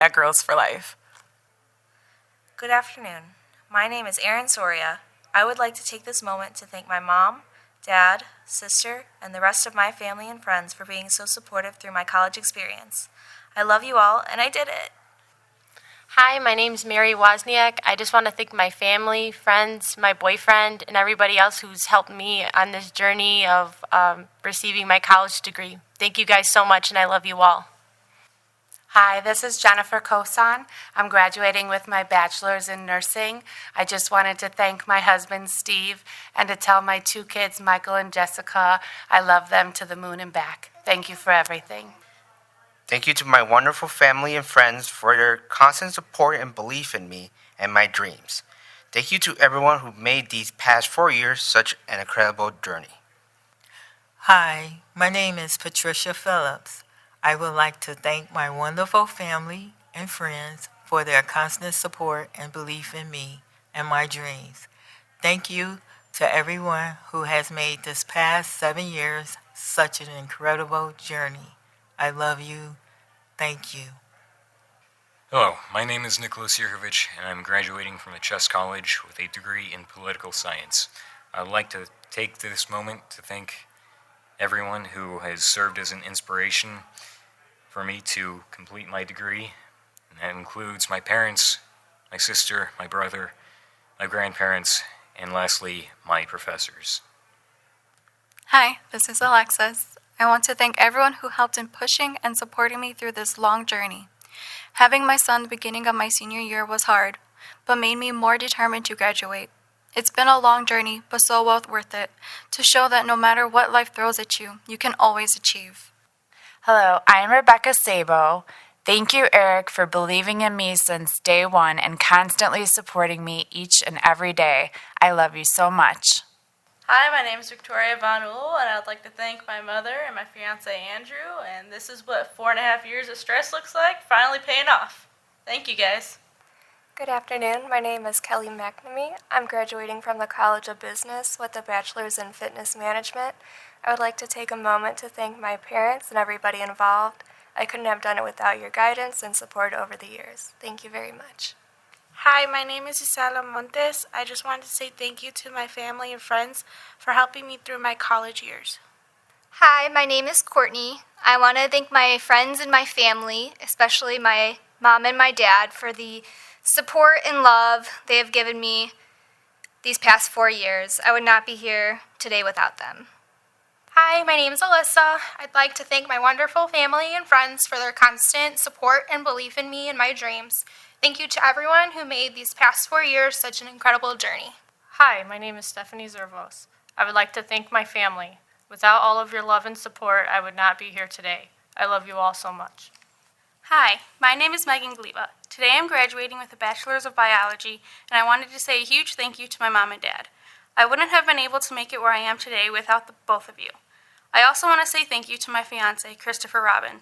at Girls for Life. Good afternoon. My name is Erin Soria. I would like to take this moment to thank my mom, dad, sister, and the rest of my family and friends for being so supportive through my college experience. I love you all, and I did it. Hi, my name's Mary Wozniak. I just want to thank my family, friends, my boyfriend, and everybody else who's helped me on this journey of receiving my college degree. Thank you guys so much, and I love you all. Hi, this is Jennifer Kosan. I'm graduating with my bachelor's in nursing. I just wanted to thank my husband, Steve, and to tell my two kids, Michael and Jessica, I love them to the moon and back. Thank you for everything. Thank you to my wonderful family and friends for their constant support and belief in me and my dreams. Thank you to everyone who made these past 4 years such an incredible journey. Hi, my name is Patricia Phillips. I would like to thank my wonderful family and friends for their constant support and belief in me and my dreams. Thank you to everyone who has made this past 7 years such an incredible journey. I love you. Thank you. Hello, my name is Nicholas Yurkovich, and I'm graduating from the Chess College with a degree in political science. I'd like to take this moment to thank everyone who has served as an inspiration for me to complete my degree, and that includes my parents, my sister, my brother, my grandparents, and lastly, my professors. Hi, this is Alexis. I want to thank everyone who helped in pushing and supporting me through this long journey. Having my son the beginning of my senior year was hard, but made me more determined to graduate. It's been a long journey, but so well worth it, to show that no matter what life throws at you, you can always achieve. Hello, I'm Rebecca Sabo. Thank you, Eric, for believing in me since day one and constantly supporting me each and every day. I love you so much. Hi, my name is Victoria Von Uhl, and I'd like to thank my mother and my fiance Andrew, and this is what 4.5 years of stress looks like, finally paying off. Thank you, guys. Good afternoon. My name is Kelly McNamee. I'm graduating from the College of Business with a bachelor's in fitness management. I would like to take a moment to thank my parents and everybody involved. I couldn't have done it without your guidance and support over the years. Thank you very much. Hi, my name is Isela Montes. I just wanted to say thank you to my family and friends for helping me through my college years. Hi, my name is Courtney. I want to thank my friends and my family, especially my mom and my dad, for the support and love they have given me these past 4 years. I would not be here today without them. Hi, my name is Alyssa. I'd like to thank my wonderful family and friends for their constant support and belief in me and my dreams. Thank you to everyone who made these past 4 years such an incredible journey. Hi, my name is Stephanie Zervos. I would like to thank my family. Without all of your love and support, I would not be here today. I love you all so much. Hi, my name is Megan Gleba. Today I'm graduating with a Bachelor's of Biology, and I wanted to say a huge thank you to my mom and dad. I wouldn't have been able to make it where I am today without the both of you. I also want to say thank you to my fiancé, Christopher Robin.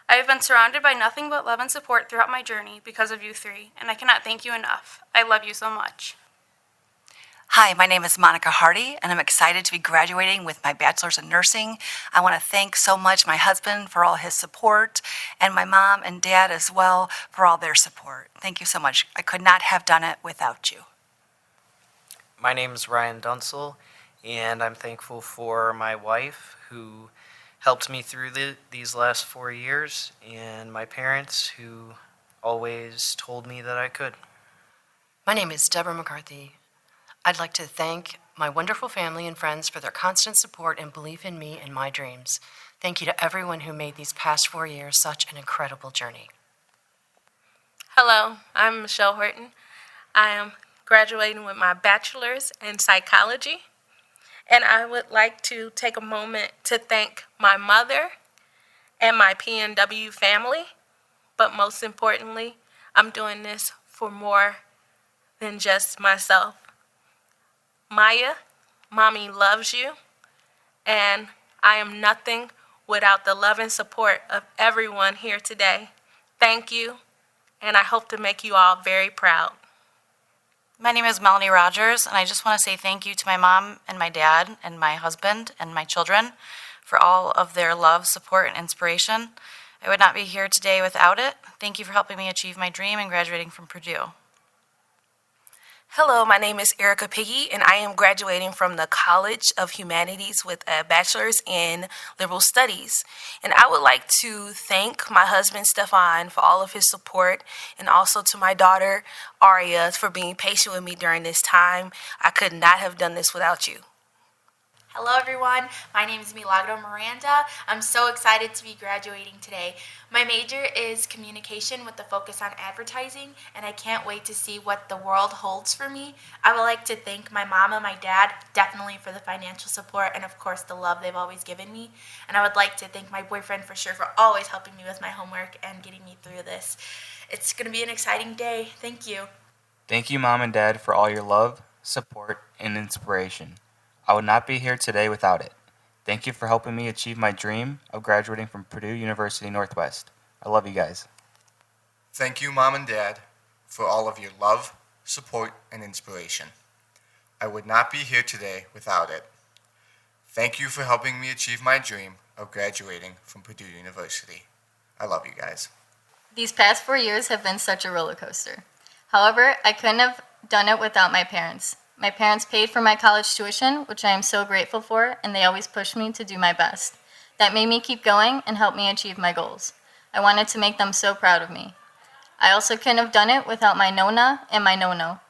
I have been surrounded by nothing but love and support throughout my journey because of you three, and I cannot thank you enough. I love you so much. Hi, my name is Monica Hardy, and I'm excited to be graduating with my bachelor's in nursing. I want to thank so much my husband for all his support, and my mom and dad as well for all their support. Thank you so much. I could not have done it without you. My name is Ryan Dunsel, and I'm thankful for my wife who helped me through these last 4 years, and my parents who always told me that I could. My name is Deborah McCarthy. I'd like to thank my wonderful family and friends for their constant support and belief in me and my dreams. Thank you to everyone who made these past 4 years such an incredible journey. Hello, I'm Michelle Horton. I am graduating with my bachelor's in psychology, and I would like to take a moment to thank my mother and my PNW family, but most importantly, I'm doing this for more than just myself. Maya, Mommy loves you, and I am nothing without the love and support of everyone here today. Thank you, and I hope to make you all very proud. My name is Melanie Rogers, and I just want to say thank you to my mom and my dad and my husband and my children for all of their love, support, and inspiration. I would not be here today without it. Thank you for helping me achieve my dream and graduating from Purdue. Hello, my name is Erica Piggy, and I am graduating from the College of Humanities with a bachelor's in liberal studies. And I would like to thank my husband, Stefan, for all of his support, and also to my daughter, Aria, for being patient with me during this time. I could not have done this without you. Hello everyone, my name is Milagro Miranda. I'm so excited to be graduating today. My major is communication with the focus on advertising, and I can't wait to see what the world holds for me. I would like to thank my mom and my dad, definitely for the financial support and of course the love they've always given me. And I would like to thank my boyfriend for sure for always helping me with my homework and getting me through this. It's going to be an exciting day. Thank you. Thank you, Mom and Dad, for all your love, support, and inspiration. I would not be here today without it. Thank you for helping me achieve my dream of graduating from Purdue University Northwest. I love you guys. Thank you, Mom and Dad, for all of your love, support, and inspiration. I would not be here today without it. Thank you for helping me achieve my dream of graduating from Purdue University. I love you guys. These past 4 years have been such a roller coaster. However, I couldn't have done it without my parents. My parents paid for my college tuition, which I am so grateful for, and they always pushed me to do my best. That made me keep going and helped me achieve my goals. I wanted to make them so proud of me. I also couldn't have done it without my Nona and my Nono.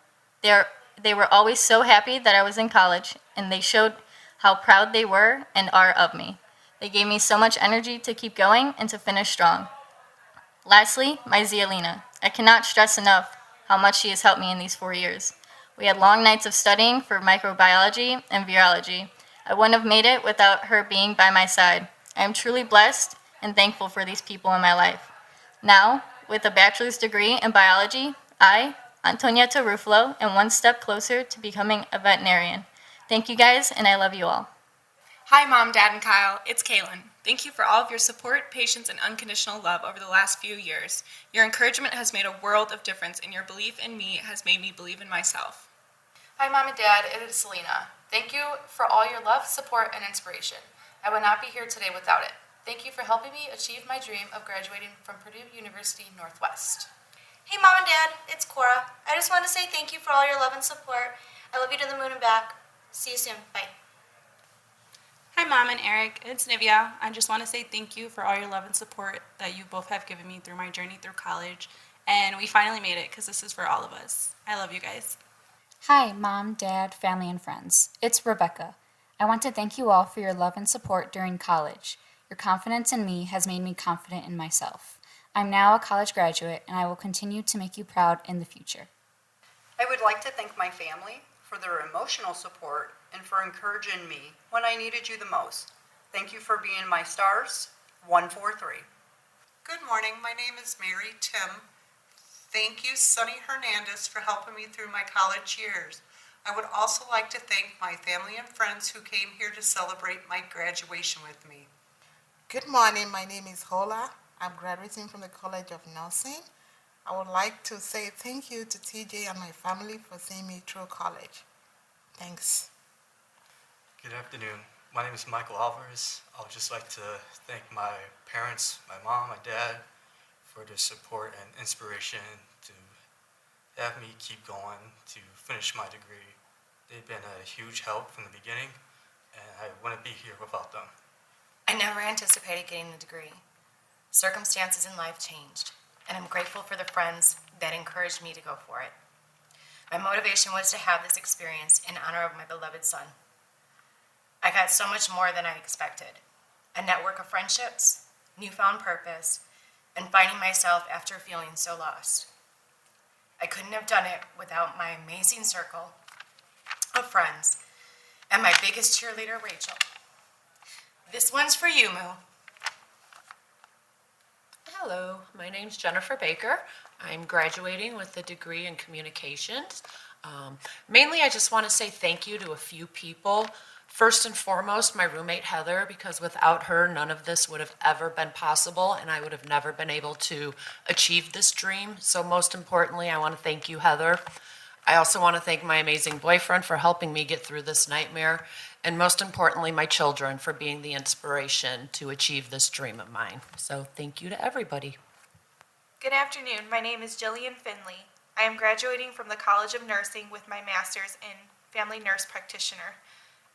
They were always so happy that I was in college, and they showed how proud they were and are of me. They gave me so much energy to keep going and to finish strong. Lastly, my Zialina. I cannot stress enough how much she has helped me in these 4 years. We had long nights of studying for microbiology and virology. I wouldn't have made it without her being by my side. I am truly blessed and thankful for these people in my life. Now, with a bachelor's degree in biology, I, Antonietta Ruffalo, am one step closer to becoming a veterinarian. Thank you guys, and I love you all. Hi, Mom, Dad, and Kyle. It's Kaylin. Thank you for all of your support, patience, and unconditional love over the last few years. Your encouragement has made a world of difference, and your belief in me has made me believe in myself. Hi, Mom and Dad. It is Selena. Thank you for all your love, support, and inspiration. I would not be here today without it. Thank you for helping me achieve my dream of graduating from Purdue University Northwest. Hey, Mom and Dad. It's Cora. I just want to say thank you for all your love and support. I love you to the moon and back. See you soon. Bye. Hi, Mom and Eric. It's Nivea. I just want to say thank you for all your love and support that you both have given me through my journey through college. And we finally made it because this is for all of us. I love you guys. Hi, Mom, Dad, family, and friends. It's Rebecca. I want to thank you all for your love and support during college. Your confidence in me has made me confident in myself. I'm now a college graduate, and I will continue to make you proud in the future. I would like to thank my family for their emotional support and for encouraging me when I needed you the most. Thank you for being my stars, 143. Good morning. My name is Mary Tim. Thank you, Sonny Hernandez, for helping me through my college years. I would also like to thank my family and friends who came here to celebrate my graduation with me. Good morning. My name is Hola. I'm graduating from the College of Nursing. I would like to say thank you to TJ and my family for seeing me through college. Thanks. Good afternoon. My name is Michael Alvarez. I would just like to thank my parents, my mom, my dad, for their support and inspiration to have me keep going to finish my degree. They've been a huge help from the beginning, and I wouldn't be here without them. I never anticipated getting the degree. Circumstances in life changed, and I'm grateful for the friends that encouraged me to go for it. My motivation was to have this experience in honor of my beloved son. I got so much more than I expected. A network of friendships, newfound purpose, and finding myself after feeling so lost. I couldn't have done it without my amazing circle of friends and my biggest cheerleader, Rachel. This one's for you, Moo. Hello, my name's Jennifer Baker. I'm graduating with a degree in communications. Mainly, I just want to say thank you to a few people. First and foremost, my roommate Heather, because without her, none of this would have ever been possible, and I would have never been able to achieve this dream. So most importantly, I want to thank you, Heather. I also want to thank my amazing boyfriend for helping me get through this nightmare, and most importantly, my children for being the inspiration to achieve this dream of mine. So thank you to everybody. Good afternoon. My name is Jillian Finley. I am graduating from the College of Nursing with my master's in Family Nurse Practitioner.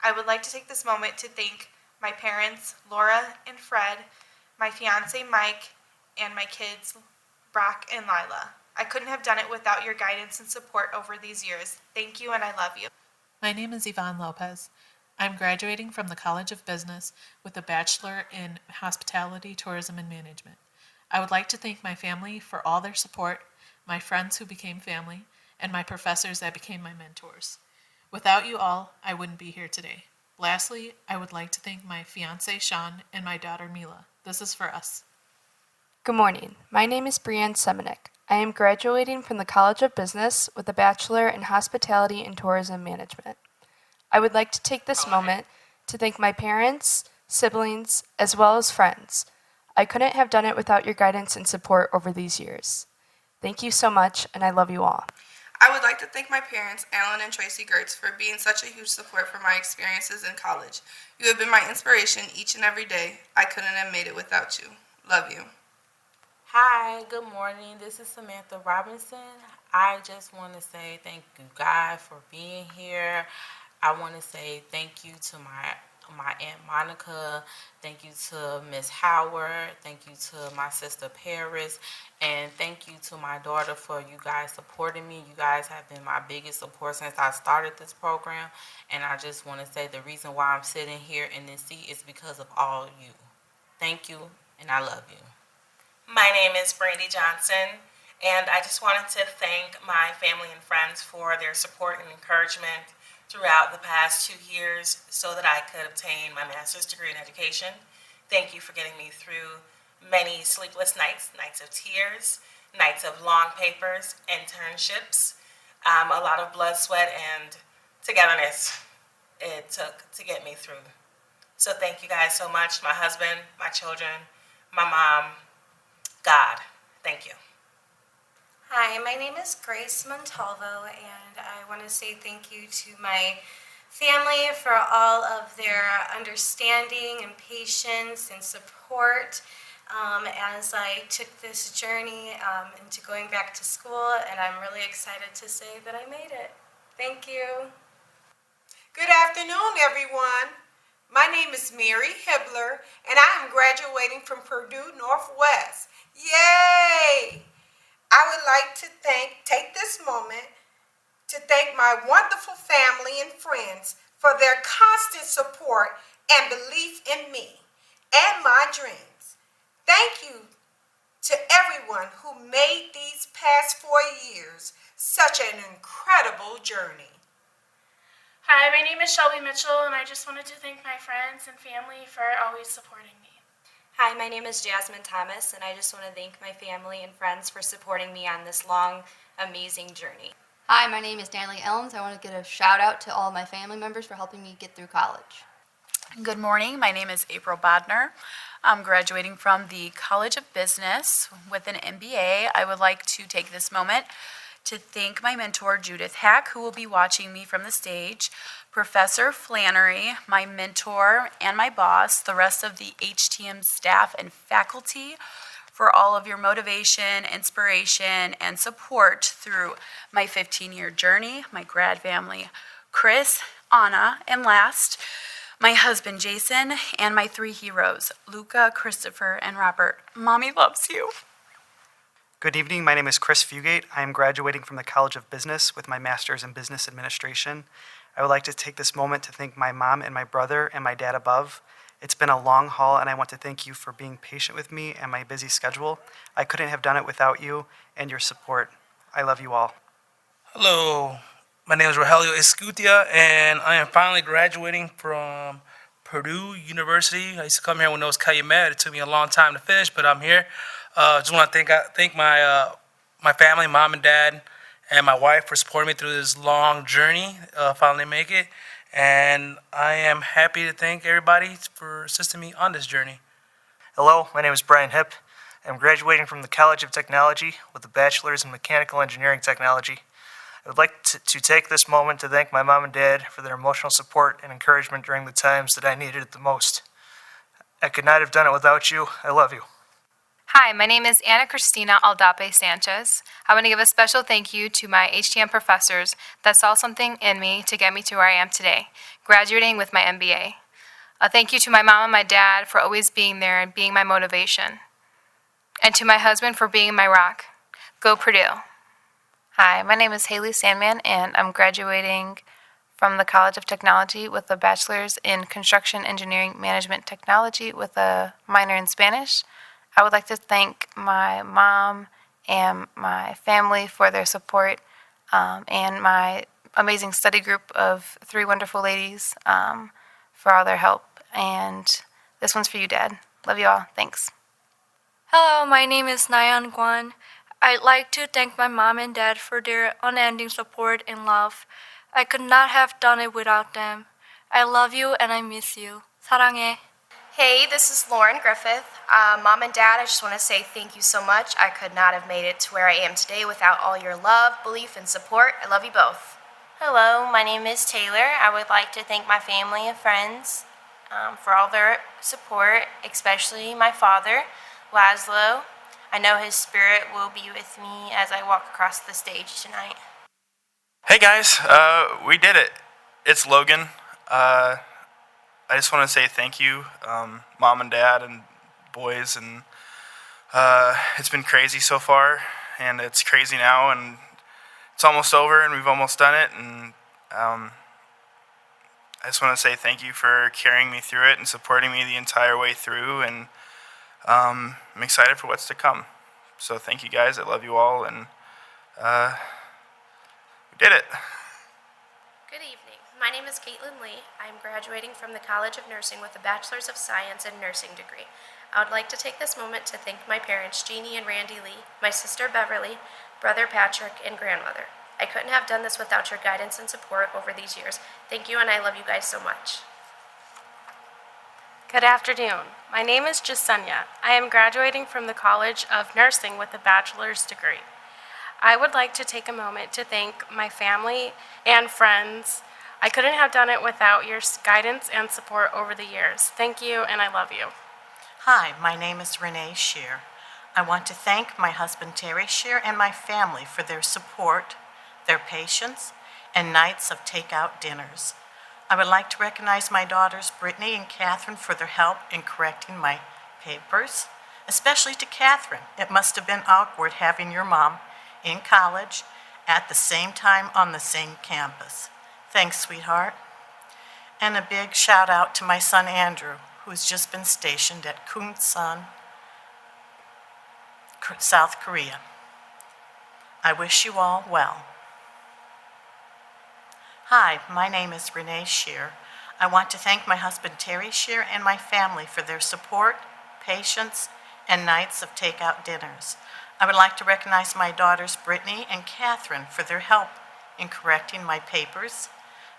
I would like to take this moment to thank my parents, Laura and Fred, my fiance, Mike, and my kids, Brock and Lila. I couldn't have done it without your guidance and support over these years. Thank you, and I love you. My name is Yvonne Lopez. I'm graduating from the College of Business with a Bachelor in Hospitality, Tourism, and Management. I would like to thank my family for all their support, my friends who became family, and my professors that became my mentors. Without you all, I wouldn't be here today. Lastly, I would like to thank my fiance, Sean, and my daughter, Mila. This is for us. Good morning. My name is Brianne Semenik. I am graduating from the College of Business with a Bachelor in Hospitality and Tourism Management. I would like to take this moment to thank my parents, siblings, as well as friends. I couldn't have done it without your guidance and support over these years. Thank you so much, and I love you all. I would like to thank my parents, Alan and Tracy Gertz, for being such a huge support for my experiences in college. You have been my inspiration each and every day. I couldn't have made it without you. Love you. Hi, good morning. This is Samantha Robinson. I just want to say thank you, God, for being here. I want to say thank you to my Aunt Monica. Thank you to Miss Howard. Thank you to my sister Paris. And thank you to my daughter for you guys supporting me. You guys have been my biggest support since I started this program. And I just want to say the reason why I'm sitting here in this seat is because of all you. Thank you, and I love you. My name is Brandy Johnson, and I just wanted to thank my family and friends for their support and encouragement throughout the past 2 years so that I could obtain my master's degree in education. Thank you for getting me through many sleepless nights, nights of tears, nights of long papers, internships, a lot of blood, sweat, and togetherness it took to get me through. So thank you guys so much, my husband, my children, my mom, God. Thank you. Hi, my name is Grace Montalvo, and I want to say thank you to my family for all of their understanding and patience and support as I took this journey into going back to school, and I'm really excited to say that I made it. Thank you. Good afternoon, everyone. My name is Mary Hibbler, and I am graduating from Purdue Northwest. Yay! I would like to take this moment to thank my wonderful family and friends for their constant support and belief in me and my dreams. Thank you to everyone who made these past 4 years such an incredible journey. Hi, my name is Shelby Mitchell, and I just wanted to thank my friends and family for always supporting me. Hi, my name is Jasmine Thomas, and I just want to thank my family and friends for supporting me on this long, amazing journey. Hi, my name is Danley Elms. I want to give a shout out to all my family members for helping me get through college. Good morning. My name is April Bodner. I'm graduating from the College of Business with an MBA. I would like to take this moment to thank my mentor, Judith Hack, who will be watching me from the stage, Professor Flannery, my mentor and my boss, the rest of the HTM staff and faculty, for all of your motivation, inspiration, and support through my 15-year journey, my grad family, Chris, Anna, and last, my husband, Jason, and my 3 heroes, Luca, Christopher, and Robert. Mommy loves you. Good evening. My name is Chris Fugate. I am graduating from the College of Business with my master's in business administration. I would like to take this moment to thank my mom and my brother and my dad above. It's been a long haul, and I want to thank you for being patient with me and my busy schedule. I couldn't have done it without you and your support. I love you all. Hello, my name is Rogelio Escutia, and I am finally graduating from Purdue University. I used to come here when it was Calumet. It took me a long time to finish, but I'm here. Just want to thank my family, mom and dad, and my wife for supporting me through this long journey. Finally make it, and I am happy to thank everybody for assisting me on this journey. Hello, my name is Brian Hipp. I'm graduating from the College of Technology with a bachelor's in mechanical engineering technology. I would like to take this moment to thank my mom and dad for their emotional support and encouragement during the times that I needed it the most. I could not have done it without you. I love you. Hi, my name is Ana Cristina Aldape Sanchez. I want to give a special thank you to my HTM professors that saw something in me to get me to where I am today, graduating with my MBA. A thank you to my mom and my dad for always being there and being my motivation. And to my husband for being my rock. Go Purdue. Hi, my name is Haley Sandman, and I'm graduating from the College of Technology with a bachelor's in Construction Engineering Management Technology with a minor in Spanish. I would like to thank my mom and my family for their support, and my amazing study group of 3 wonderful ladies for all their help. And this one's for you, Dad. Love you all. Thanks. Hello, my name is Nayan Guan. I'd like to thank my mom and dad for their unending support and love. I could not have done it without them. I love you and I miss you. 사랑해. Hey, this is Lauren Griffith. Mom and Dad, I just want to say thank you so much. I could not have made it to where I am today without all your love, belief, and support. I love you both. Hello, my name is Taylor. I would like to thank my family and friends for all their support, especially my father, Laszlo. I know his spirit will be with me as I walk across the stage tonight. Hey guys, we did it. It's Logan. I just want to say thank you, Mom and Dad and boys, and it's been crazy so far, and it's crazy now, and it's almost over, and we've almost done it, and I just want to say thank you for carrying me through it and supporting me the entire way through, and I'm excited for what's to come. So thank you guys. I love you all, and we did it. Good evening. My name is Caitlin Lee. I am graduating from the College of Nursing with a Bachelor's of Science in Nursing degree. I would like to take this moment to thank my parents, Jeannie and Randy Lee, my sister Beverly, brother Patrick, and grandmother. I couldn't have done this without your guidance and support over these years. Thank you, and I love you guys so much. Good afternoon. My name is Jasenia. I am graduating from the College of Nursing with a bachelor's degree. I would like to take a moment to thank my family and friends. I couldn't have done it without your guidance and support over the years. Thank you, and I love you. Hi, my name is Renee Shear. I want to thank my husband Terry Shear and my family for their support, their patience, and nights of takeout dinners. I would like to recognize my daughters Brittany and Catherine for their help in correcting my papers, especially to Catherine. It must have been awkward having your mom in college at the same time on the same campus. Thanks, sweetheart. And a big shout out to my son Andrew, who's just been stationed at Kunsan, South Korea. I wish you all well. Hi, my name is Renee Shear. I want to thank my husband Terry Shear and my family for their support, patience, and nights of takeout dinners. I would like to recognize my daughters Brittany and Catherine for their help in correcting my papers,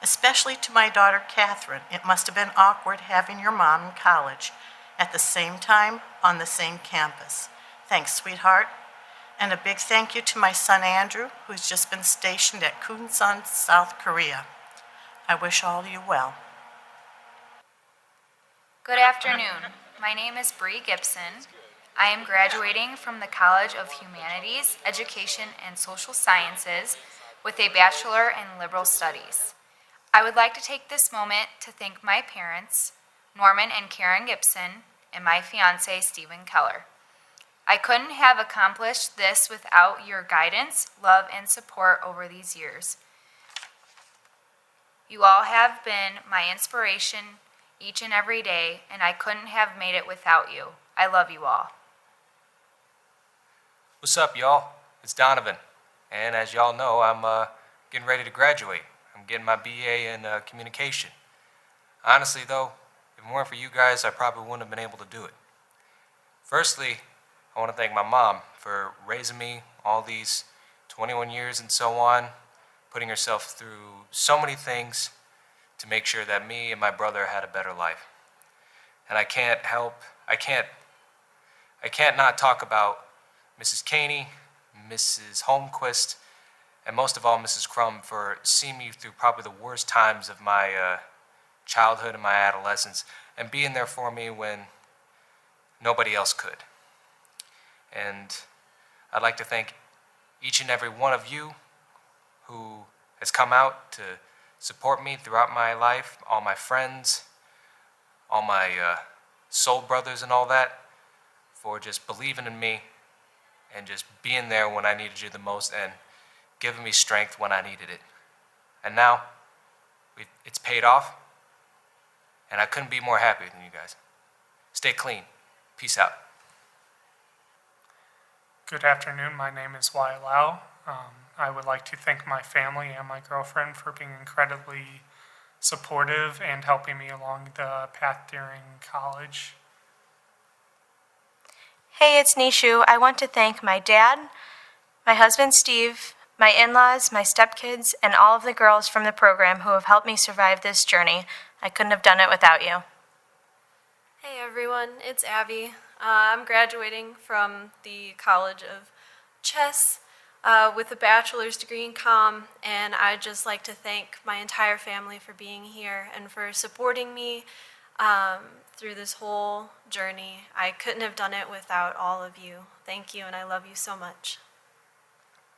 especially to my daughter Catherine. It must have been awkward having your mom in college at the same time on the same campus. Thanks, sweetheart. And a big thank you to my son Andrew, who's just been stationed at Kunsan, South Korea. I wish all of you well. Good afternoon. My name is Bree Gibson. I am graduating from the College of Humanities, Education, and Social Sciences with a Bachelor in Liberal Studies. I would like to take this moment to thank my parents, Norman and Karen Gibson, and my fiance, Stephen Keller. I couldn't have accomplished this without your guidance, love, and support over these years. You all have been my inspiration each and every day, and I couldn't have made it without you. I love you all. What's up, y'all? It's Donovan. And as y'all know, I'm getting ready to graduate. I'm getting my BA in communication. Honestly, though, if it weren't for you guys, I probably wouldn't have been able to do it. Firstly, I want to thank my mom for raising me all these 21 years and so on, putting herself through so many things to make sure that me and my brother had a better life. And I can't not talk about Mrs. Caney, Mrs. Holmquist, And most of all, Mrs. Crum, for seeing me through probably the worst times of my childhood and my adolescence, and being there for me when nobody else could. And I'd like to thank each and every one of you who has come out to support me throughout my life, all my friends, all my soul brothers and all that, for just believing in me and just being there when I needed you the most and giving me strength when I needed it. And now, it's paid off, and I couldn't be more happy than you guys. Stay clean. Peace out. Good afternoon. My name is Wai Lau. I would like to thank my family and my girlfriend for being incredibly supportive and helping me along the path during college. Hey, it's Nishu. I want to thank my dad, my husband Steve, my in-laws, my stepkids, and all of the girls from the program who have helped me survive this journey. I couldn't have done it without you. Hey everyone, it's Abby. I'm graduating from the College of Chess with a bachelor's degree in comm, and I'd just like to thank my entire family for being here and for supporting me through this whole journey. I couldn't have done it without all of you. Thank you, and I love you so much.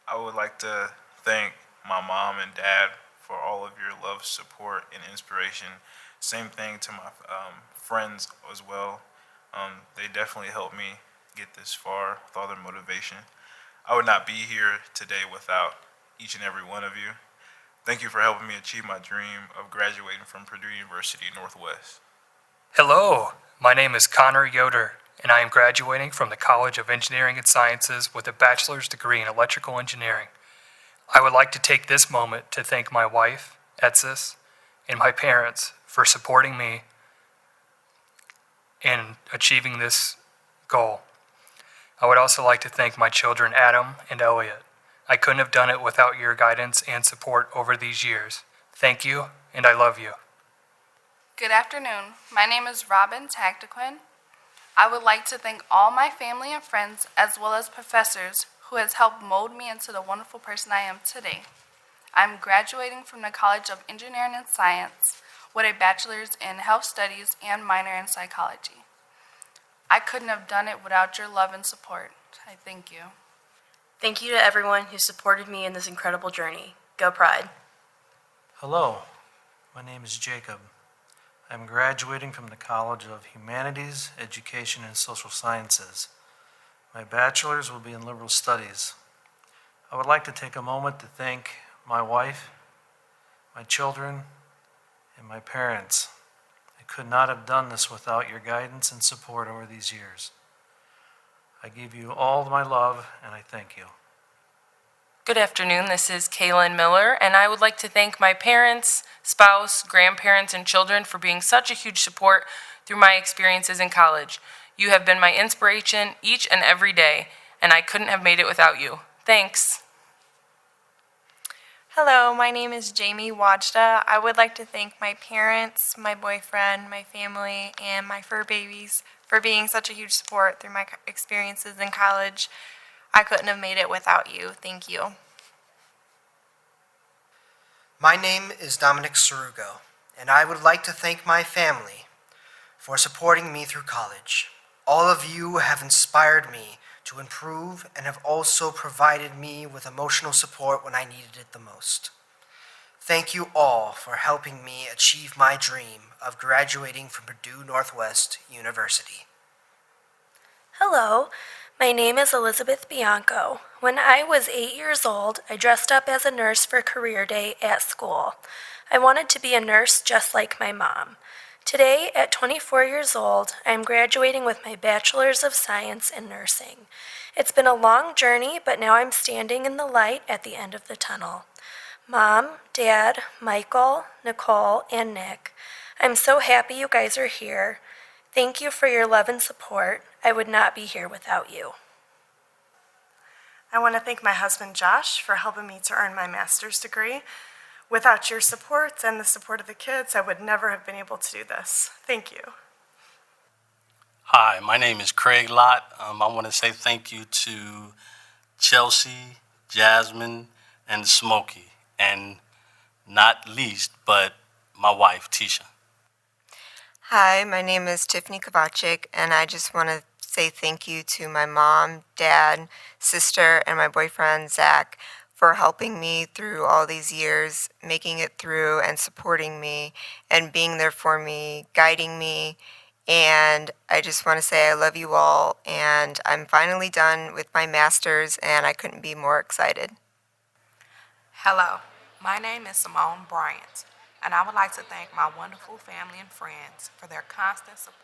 I would like to thank my mom and dad for all of your love, support, and inspiration. Same thing to my friends as well. They definitely helped me get this far with all their motivation. I would not be here today without each and every one of you. Thank you for helping me achieve my dream of graduating from Purdue University Northwest. Hello, my name is Connor Yoder, and I am graduating from the College of Engineering and Sciences with a bachelor's degree in electrical engineering. I would like to take this moment to thank my wife, Etsis, and my parents for supporting me in achieving this goal. I would also like to thank my children, Adam and Elliot. I couldn't have done it without your guidance and support over these years. Thank you, and I love you. Good afternoon. My name is Robin Tactiquin. I would like to thank all my family and friends, as well as professors, who has helped mold me into the wonderful person I am today. I'm graduating from the College of Engineering and Science with a bachelor's in health studies and minor in psychology. I couldn't have done it without your love and support. I thank you. Thank you to everyone who supported me in this incredible journey. Go Pride. Hello, my name is Jacob. I'm graduating from the College of Humanities, Education, and Social Sciences. My bachelor's will be in liberal studies. I would like to take a moment to thank my wife, my children, and my parents. I could not have done this without your guidance and support over these years. I give you all my love, and I thank you. Good afternoon, this is Kaylin Miller, and I would like to thank my parents, spouse, grandparents, and children for being such a huge support through my experiences in college. You have been my inspiration each and every day, and I couldn't have made it without you. Thanks. Hello, my name is Jamie Wajda. I would like to thank my parents, my boyfriend, my family, and my fur babies for being such a huge support through my experiences in college. I couldn't have made it without you. Thank you. My name is Dominic Sarugo, and I would like to thank my family for supporting me through college. All of you have inspired me to improve and have also provided me with emotional support when I needed it the most. Thank you all for helping me achieve my dream of graduating from Purdue Northwest University. Hello, my name is Elizabeth Bianco. When I was 8 years old, I dressed up as a nurse for career day at school. I wanted to be a nurse just like my mom. Today, at 24 years old, I am graduating with my Bachelor's of Science in Nursing. It's been a long journey, but now I'm standing in the light at the end of the tunnel. Mom, Dad, Michael, Nicole, and Nick, I'm so happy you guys are here. Thank you for your love and support. I would not be here without you. I want to thank my husband Josh for helping me to earn my master's degree. Without your support and the support of the kids, I would never have been able to do this. Thank you. Hi, my name is Craig Lott. I want to say thank you to Chelsea, Jasmine, and Smokey, and not least, but my wife, Tisha. Hi, my name is Tiffany Kovacic, and I just want to say thank you to my mom, dad, sister, and my boyfriend, Zach, for helping me through all these years, making it through and supporting me and being there for me, guiding me. And I just want to say I love you all, and I'm finally done with my master's, and I couldn't be more excited. Hello, my name is Simone Bryant, and I would like to thank my wonderful family and friends for their constant support.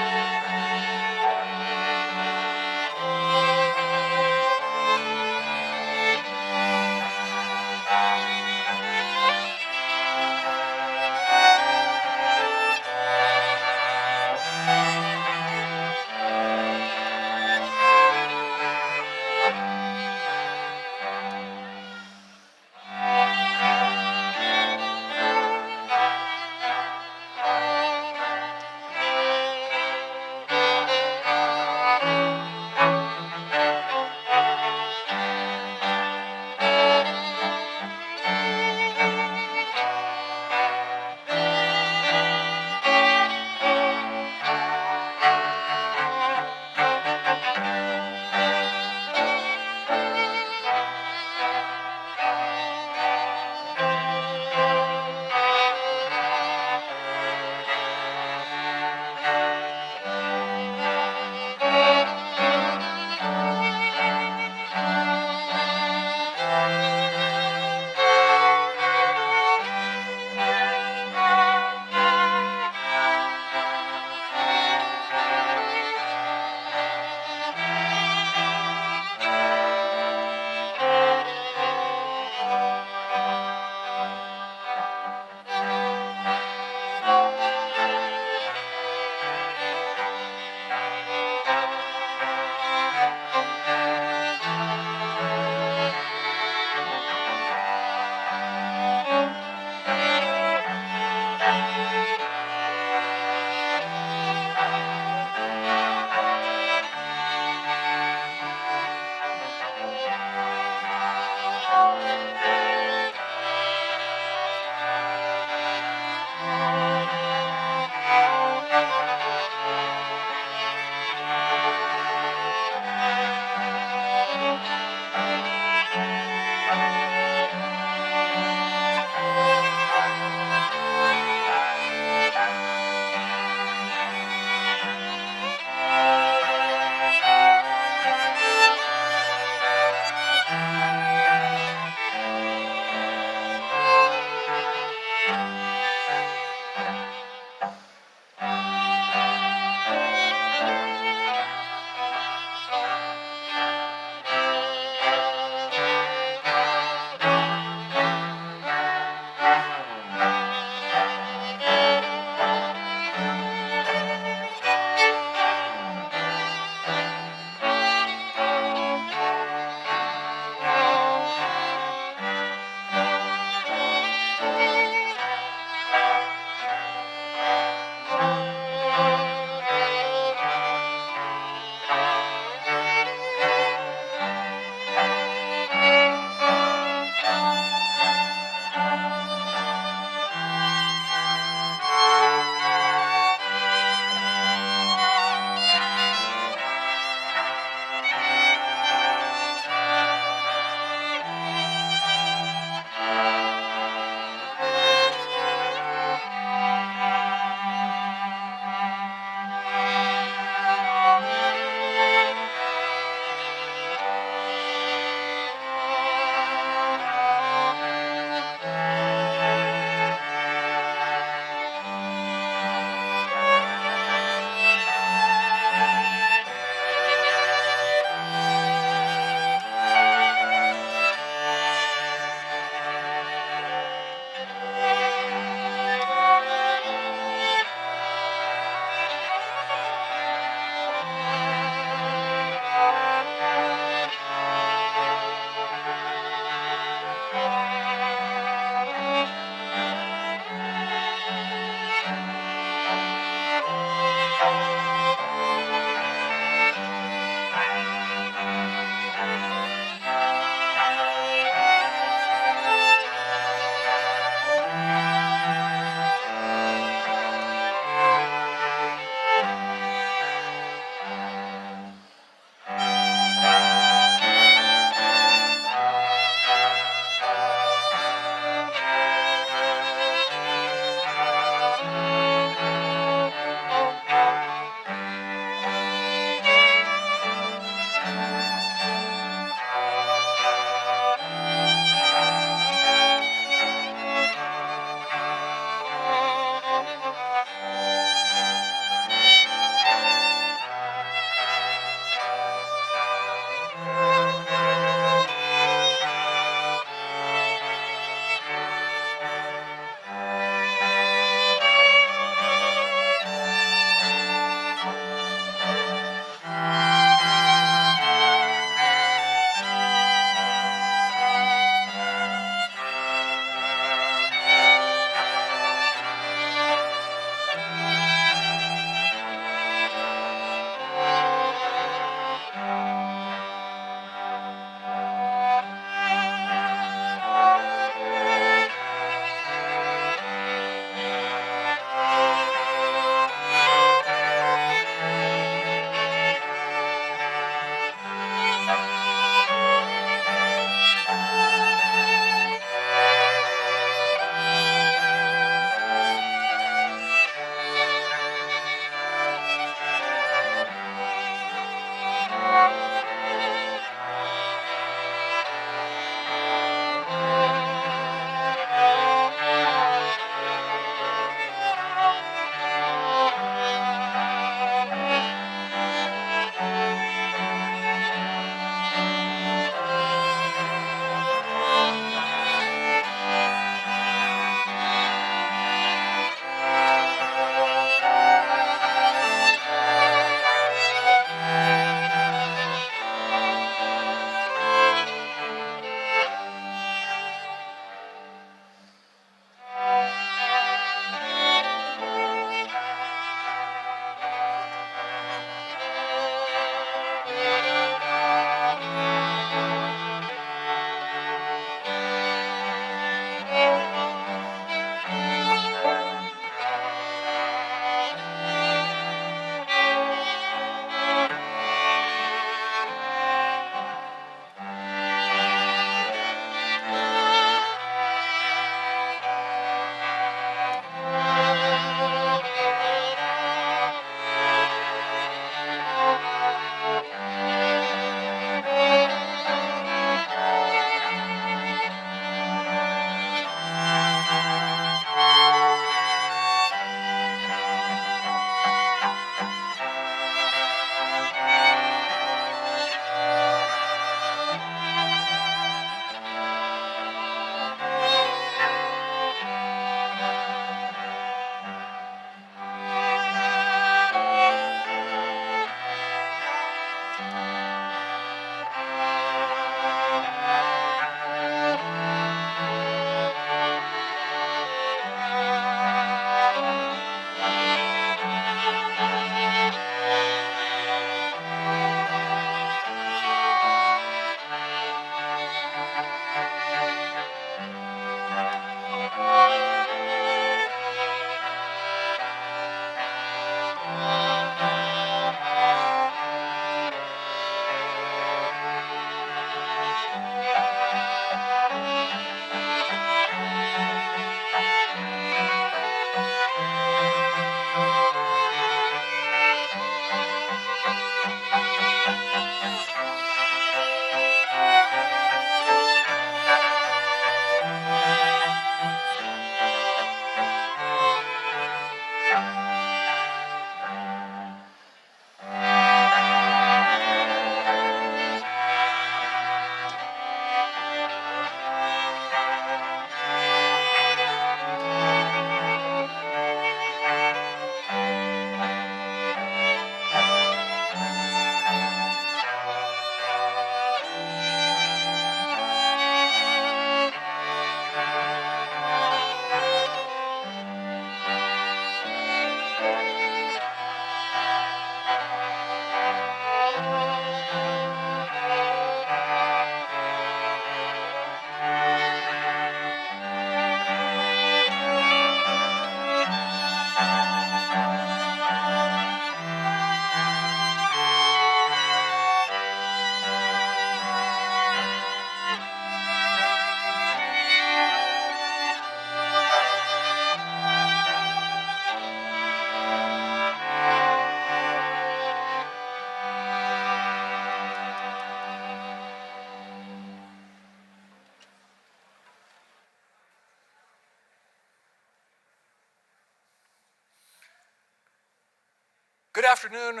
Good afternoon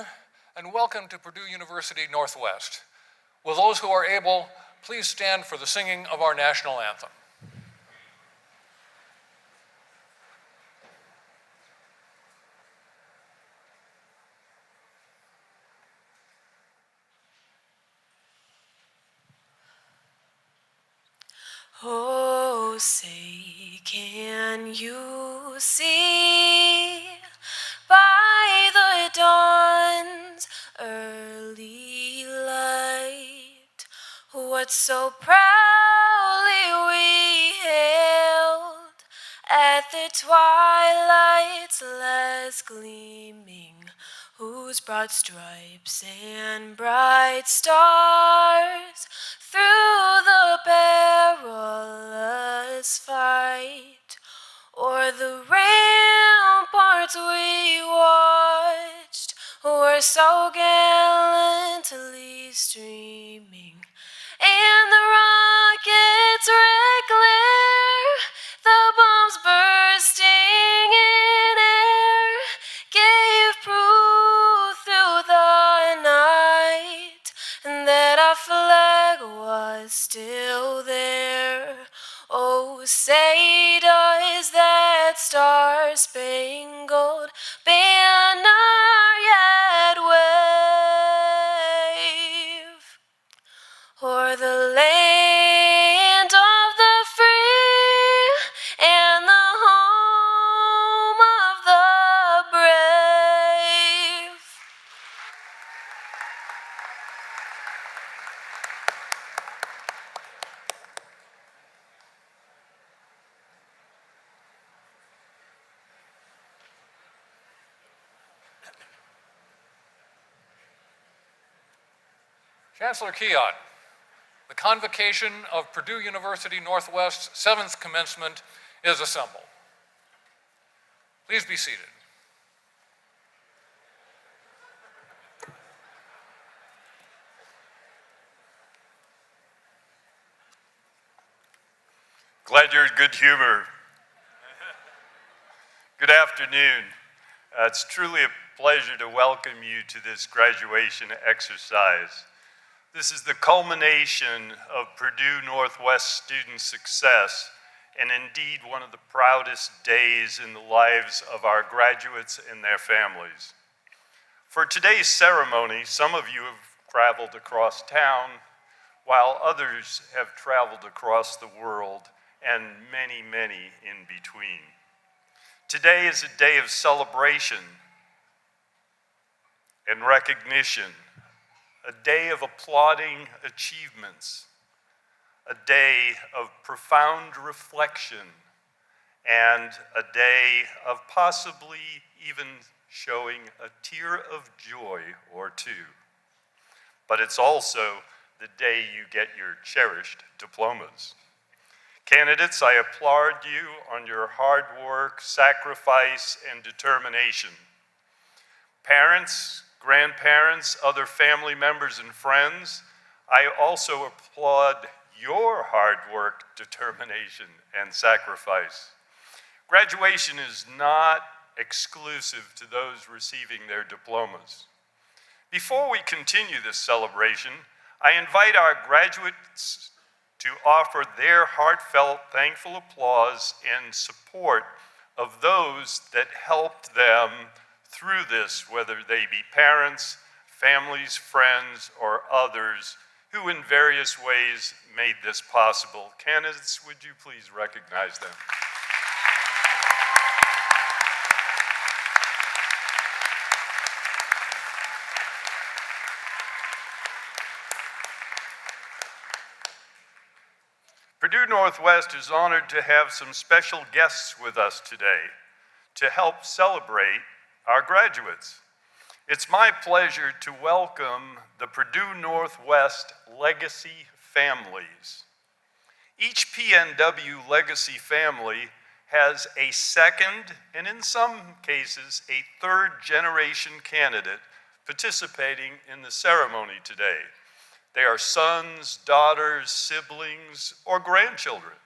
and welcome to Purdue University Northwest. Will those who are able please stand for the singing of our national anthem? Oh, say, can you see by the dawn's early light what so proudly we hailed at the twilight's last gleaming, whose broad stripes and bright stars through the perilous fight o'er the ramparts we watched were so gallantly streaming, and the rocket's red glare, the bombs bursting in air, gave proof through the night that our flag was still there. Oh, say does that star-spangled banner yet wave o'er the land of the free and the home of the brave? Chancellor Keon, the convocation of Purdue University Northwest's 7th commencement is assembled. Please be seated. Glad you're in good humor. Good afternoon. It's truly a pleasure to welcome you to this graduation exercise. This is the culmination of Purdue Northwest student success, and indeed one of the proudest days in the lives of our graduates and their families. For today's ceremony, some of you have traveled across town, while others have traveled across the world, and many, many in between. Today is a day of celebration and recognition, a day of applauding achievements, a day of profound reflection, and a day of possibly even showing a tear of joy or two. But it's also the day you get your cherished diplomas. Candidates, I applaud you on your hard work, sacrifice, and determination. Parents, grandparents, other family members, and friends, I also applaud your hard work, determination, and sacrifice. Graduation is not exclusive to those receiving their diplomas. Before we continue this celebration, I invite our graduates to offer their heartfelt, thankful applause and support of those that helped them through this, whether they be parents, families, friends, or others who in various ways made this possible. Candidates, would you please recognize them? Purdue Northwest is honored to have some special guests with us today to help celebrate our graduates. It's my pleasure to welcome the Purdue Northwest Legacy families. Each PNW Legacy family has a second, and in some cases, a third generation candidate participating in the ceremony today. They are sons, daughters, siblings, or grandchildren.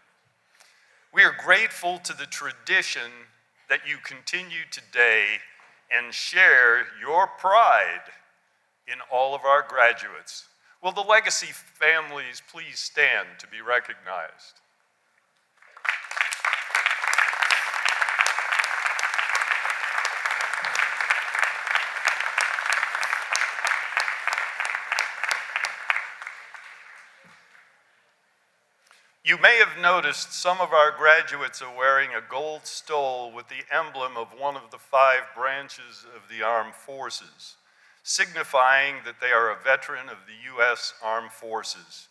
We are grateful to the tradition that you continue today and share your pride in all of our graduates. Will the legacy families please stand to be recognized? You may have noticed some of our graduates are wearing a gold stole with the emblem of one of the 5 branches of the armed forces, signifying that they are a veteran of the U.S. Armed Forces.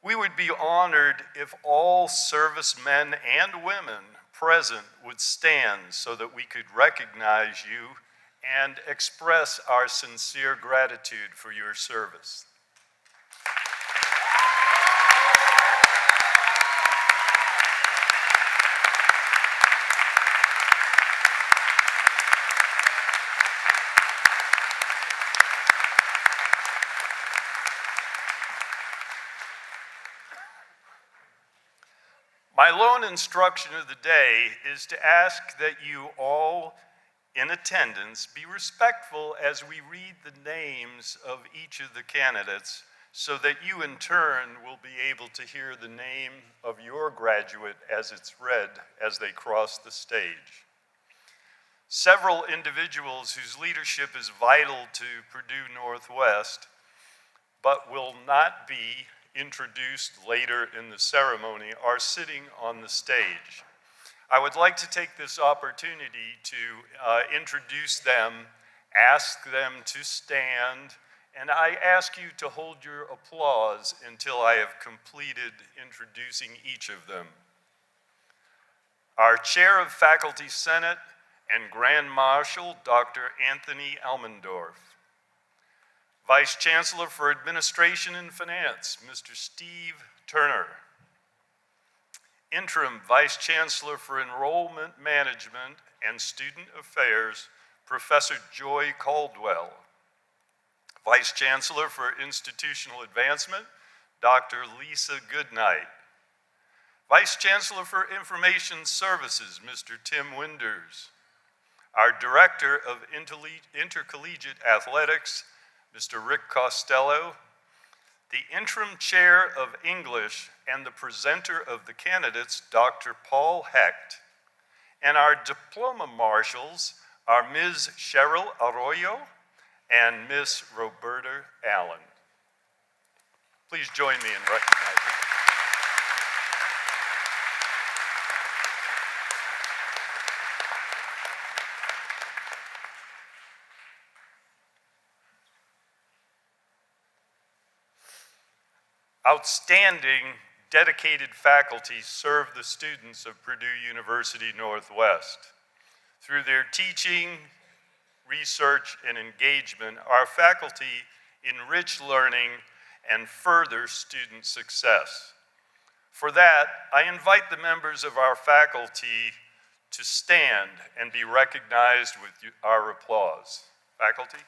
We would be honored if all servicemen and women present would stand so that we could recognize you and express our sincere gratitude for your service. My lone instruction of the day is to ask that you all in attendance be respectful as we read the names of each of the candidates so that you in turn will be able to hear the name of your graduate as it's read as they cross the stage. Several individuals whose leadership is vital to Purdue Northwest but will not be introduced later in the ceremony are sitting on the stage. I would like to take this opportunity to introduce them, ask them to stand, and I ask you to hold your applause until I have completed introducing each of them. Our Chair of Faculty Senate and Grand Marshal, Dr. Anthony Elmendorf. Vice Chancellor for Administration and Finance, Mr. Steve Turner. Interim Vice Chancellor for Enrollment Management and Student Affairs, Professor Joy Caldwell. Vice Chancellor for Institutional Advancement, Dr. Lisa Goodnight. Vice Chancellor for Information Services, Mr. Tim Winders. Our Director of Intercollegiate Athletics, Mr. Rick Costello, the Interim Chair of English and the presenter of the candidates, Dr. Paul Hecht, and our Diploma Marshals are Ms. Cheryl Arroyo and Ms. Roberta Allen. Please join me in recognizing them. Outstanding, dedicated faculty serve the students of Purdue University Northwest. Through their teaching, research, and engagement, our faculty enrich learning and further student success. For that, I invite the members of our faculty to stand and be recognized with our applause. Faculty?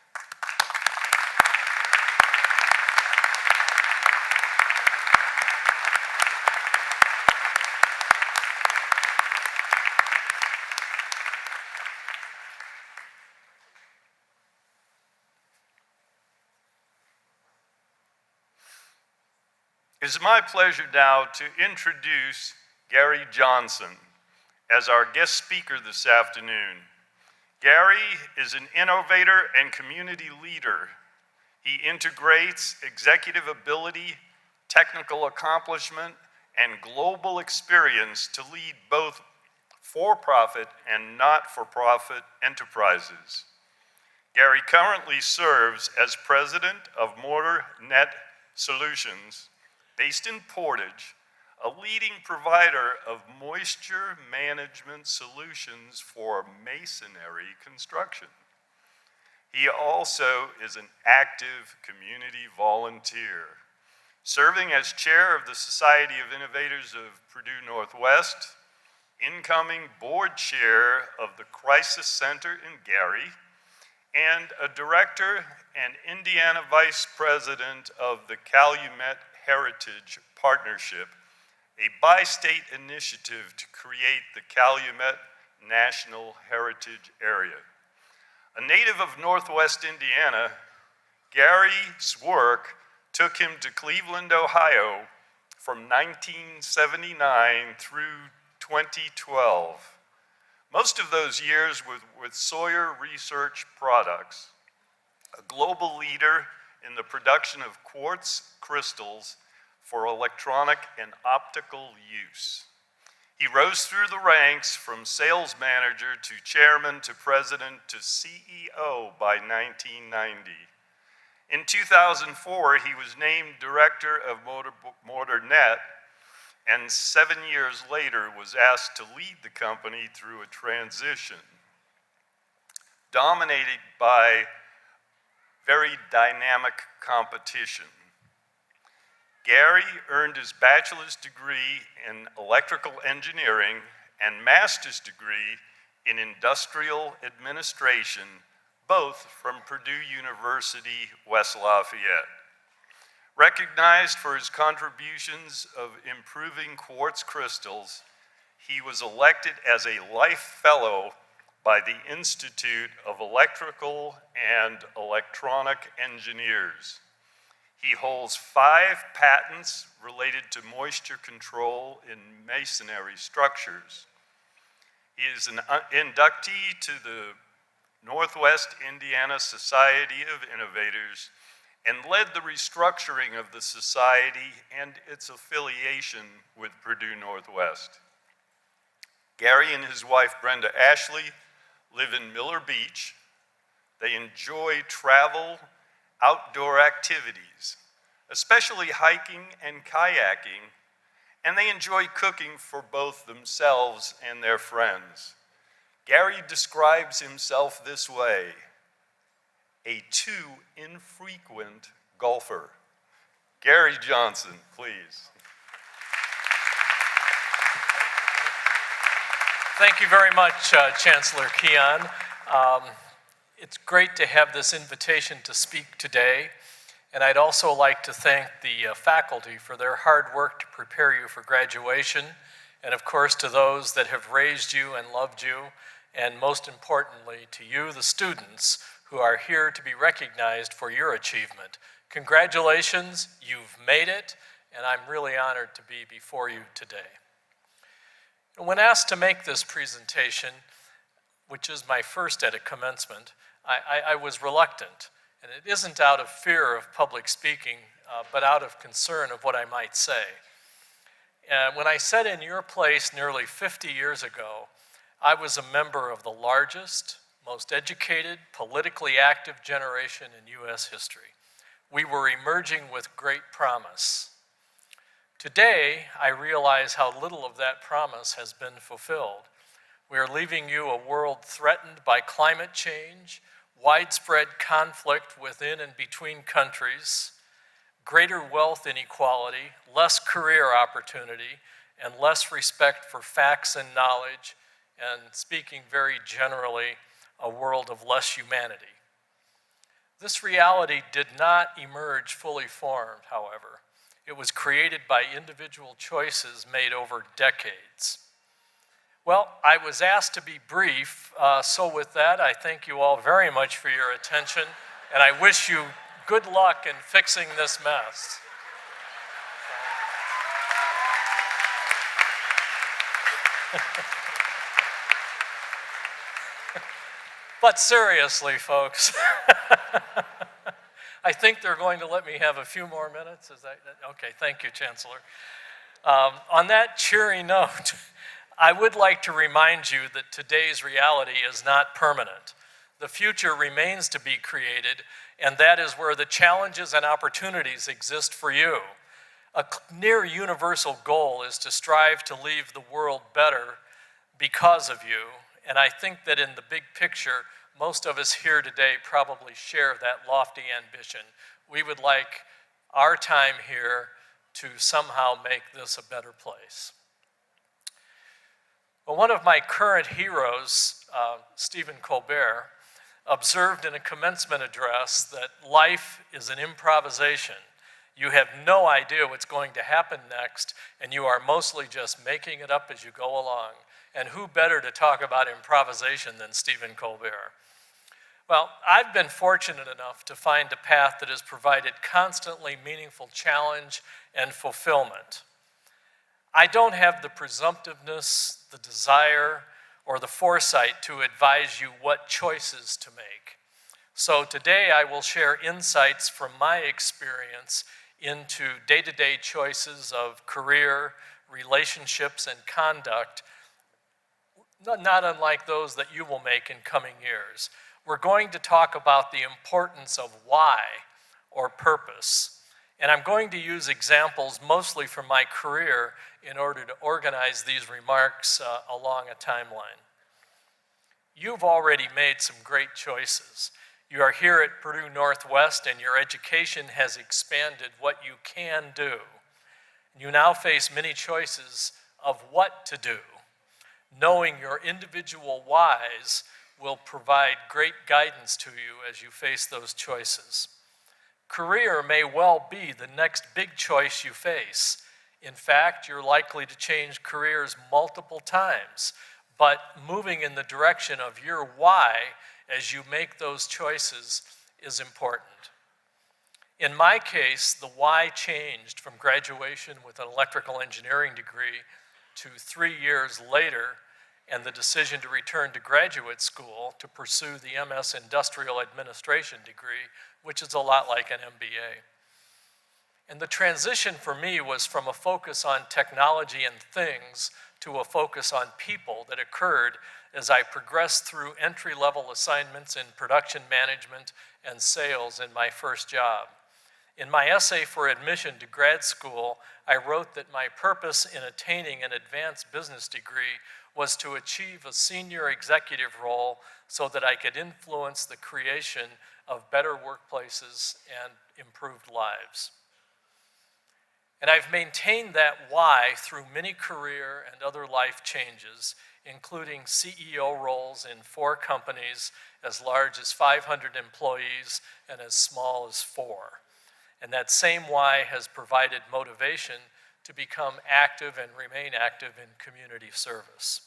It is my pleasure now to introduce Gary Johnson as our guest speaker this afternoon. Gary is an innovator and community leader. He integrates executive ability, technical accomplishment, and global experience to lead both for-profit and not-for-profit enterprises. Gary currently serves as president of MortarNet Solutions, based in Portage, a leading provider of moisture management solutions for masonry construction. He also is an active community volunteer, serving as chair of the Society of Innovators of Purdue Northwest, incoming board chair of the Crisis Center in Gary, and a director and Indiana vice president of the Calumet Heritage Partnership, a bi-state initiative to create the Calumet National Heritage Area. A native of Northwest Indiana, Gary's work took him to Cleveland, Ohio from 1979 through 2012. Most of those years with Sawyer Research Products, a global leader in the production of quartz crystals for electronic and optical use. He rose through the ranks from sales manager to chairman to president to CEO by 1990. In 2004, he was named director of MotorNet, and 7 years later was asked to lead the company through a transition. Dominated by very dynamic competition. Gary earned his bachelor's degree in electrical engineering and master's degree in industrial administration, both from Purdue University, West Lafayette. Recognized for his contributions of improving quartz crystals, he was elected as a Life Fellow by the Institute of Electrical and Electronic Engineers. He holds 5 patents related to moisture control in masonry structures. He is an inductee to the Northwest Indiana Society of Innovators and led the restructuring of the society and its affiliation with Purdue Northwest. Gary and his wife Brenda Ashley live in Miller Beach. They enjoy travel, outdoor activities, especially hiking and kayaking, and they enjoy cooking for both themselves and their friends. Gary describes himself this way: a too infrequent golfer. Gary Johnson, please. Thank you very much, Chancellor Keon. It's great to have this invitation to speak today, and I'd also like to thank the faculty for their hard work to prepare you for graduation, and of course to those that have raised you and loved you, and most importantly to you, the students, who are here to be recognized for your achievement. Congratulations, you've made it, and I'm really honored to be before you today. When asked to make this presentation, which is my first at a commencement, I was reluctant, and it isn't out of fear of public speaking, but out of concern of what I might say. When I sat in your place nearly 50 years ago, I was a member of the largest, most educated, politically active generation in U.S. history. We were emerging with great promise. Today, I realize how little of that promise has been fulfilled. We are leaving you a world threatened by climate change, widespread conflict within and between countries, greater wealth inequality, less career opportunity, and less respect for facts and knowledge, and speaking very generally, a world of less humanity. This reality did not emerge fully formed, however. It was created by individual choices made over decades. Well, I was asked to be brief, so with that, I thank you all very much for your attention, and I wish you good luck in fixing this mess. But seriously, folks, I think they're going to let me have a few more minutes. Is that okay? Thank you, Chancellor. On that cheery note, I would like to remind you that today's reality is not permanent. The future remains to be created, and that is where the challenges and opportunities exist for you. A near universal goal is to strive to leave the world better because of you, and I think that in the big picture, most of us here today probably share that lofty ambition. We would like our time here to somehow make this a better place. Well, one of my current heroes, Stephen Colbert, observed in a commencement address that life is an improvisation. You have no idea what's going to happen next, and you are mostly just making it up as you go along. And who better to talk about improvisation than Stephen Colbert? Well, I've been fortunate enough to find a path that has provided constantly meaningful challenge and fulfillment. I don't have the presumptiveness, the desire, or the foresight to advise you what choices to make. So today I will share insights from my experience into day-to-day choices of career, relationships, and conduct, not unlike those that you will make in coming years. We're going to talk about the importance of why, or purpose, and I'm going to use examples mostly from my career in order to organize these remarks along a timeline. You've already made some great choices. You are here at Purdue Northwest and your education has expanded what you can do. You now face many choices of what to do. Knowing your individual whys will provide great guidance to you as you face those choices. Career may well be the next big choice you face. In fact, you're likely to change careers multiple times, but moving in the direction of your why as you make those choices is important. In my case, the why changed from graduation with an electrical engineering degree to 3 years later and the decision to return to graduate school to pursue the MS Industrial Administration degree, which is a lot like an MBA. And the transition for me was from a focus on technology and things to a focus on people that occurred as I progressed through entry-level assignments in production management and sales in my first job. In my essay for admission to grad school, I wrote that my purpose in attaining an advanced business degree was to achieve a senior executive role so that I could influence the creation of better workplaces and improved lives. And I've maintained that why through many career and other life changes, including CEO roles in 4 companies as large as 500 employees and as small as 4. And that same why has provided motivation to become active and remain active in community service.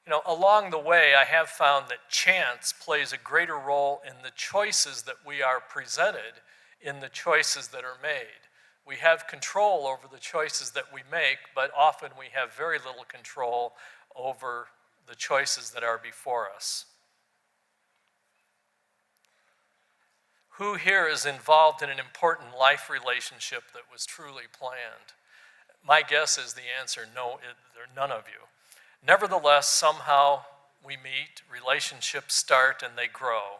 You know, along the way, I have found that chance plays a greater role in the choices that we are presented in the choices that are made. We have control over the choices that we make, but often we have very little control over the choices that are before us. Who here is involved in an important life relationship that was truly planned? My guess is the answer, no, none of you. Nevertheless, somehow we meet, relationships start, and they grow.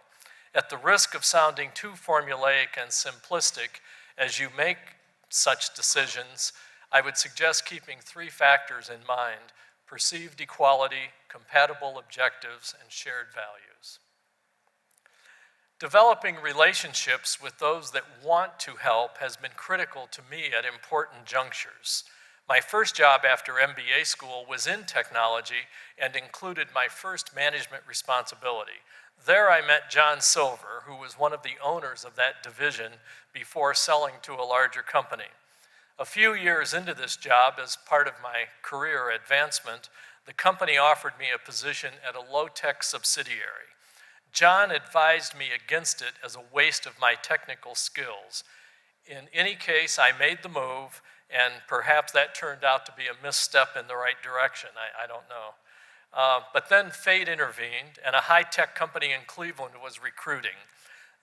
At the risk of sounding too formulaic and simplistic, as you make such decisions, I would suggest keeping 3 factors in mind: perceived equality, compatible objectives, and shared values. Developing relationships with those that want to help has been critical to me at important junctures. My first job after MBA school was in technology and included my first management responsibility. There I met John Silver, who was one of the owners of that division before selling to a larger company. A few years into this job, as part of my career advancement, the company offered me a position at a low-tech subsidiary. John advised me against it as a waste of my technical skills. In any case, I made the move, and perhaps that turned out to be a misstep in the right direction. I don't know. But then fate intervened, and a high-tech company in Cleveland was recruiting.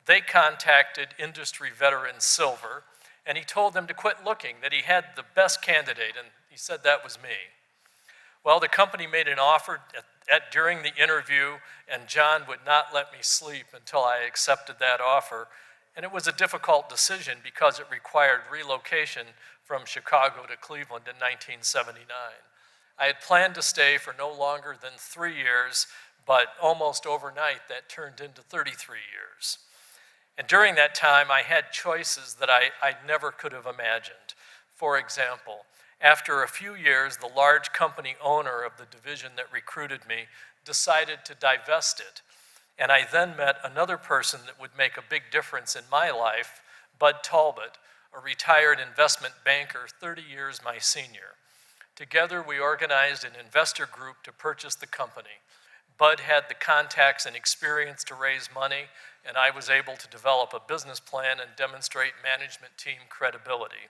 They contacted industry veteran Silver, and he told them to quit looking, that he had the best candidate, and he said that was me. Well, the company made an offer during the interview, and John would not let me sleep until I accepted that offer. And it was a difficult decision because it required relocation from Chicago to Cleveland in 1979. I had planned to stay for no longer than 3 years, but almost overnight that turned into 33 years. And during that time, I had choices that I never could have imagined. For example, after a few years, the large company owner of the division that recruited me decided to divest it. And I then met another person that would make a big difference in my life, Bud Talbot, a retired investment banker 30 years my senior. Together, we organized an investor group to purchase the company. Bud had the contacts and experience to raise money, and I was able to develop a business plan and demonstrate management team credibility.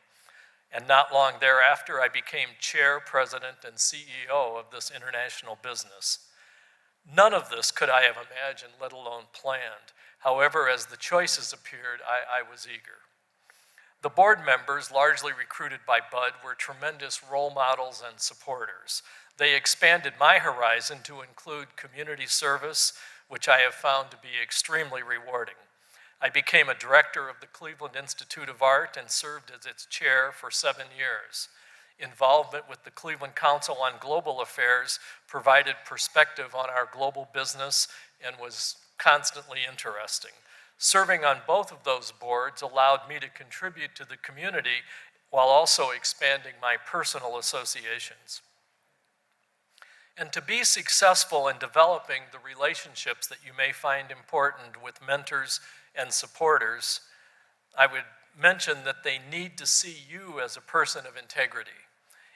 And not long thereafter, I became chair, president, and CEO of this international business. None of this could I have imagined, let alone planned. However, as the choices appeared, I was eager. The board members, largely recruited by Bud, were tremendous role models and supporters. They expanded my horizon to include community service, which I have found to be extremely rewarding. I became a director of the Cleveland Institute of Art and served as its chair for 7 years. Involvement with the Cleveland Council on Global Affairs provided perspective on our global business and was constantly interesting. Serving on both of those boards allowed me to contribute to the community while also expanding my personal associations. And to be successful in developing the relationships that you may find important with mentors and supporters, I would mention that they need to see you as a person of integrity.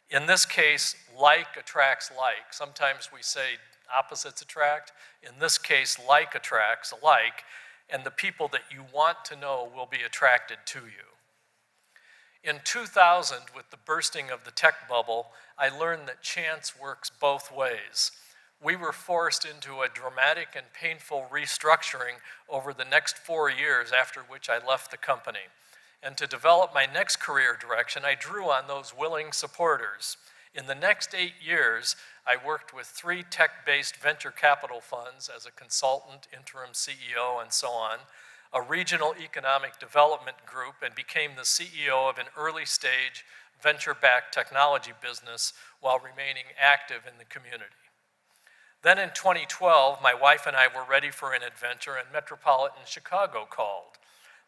In this case, like attracts like. Sometimes we say opposites attract. In this case, like attracts like, and the people that you want to know will be attracted to you. In 2000, with the bursting of the tech bubble, I learned that chance works both ways. We were forced into a dramatic and painful restructuring over the next 4 years, after which I left the company. And to develop my next career direction, I drew on those willing supporters. In the next 8 years, I worked with 3 tech-based venture capital funds as a consultant, interim CEO, and so on, a regional economic development group, and became the CEO of an early-stage venture-backed technology business while remaining active in the community. Then in 2012, my wife and I were ready for an adventure, and Metropolitan Chicago called.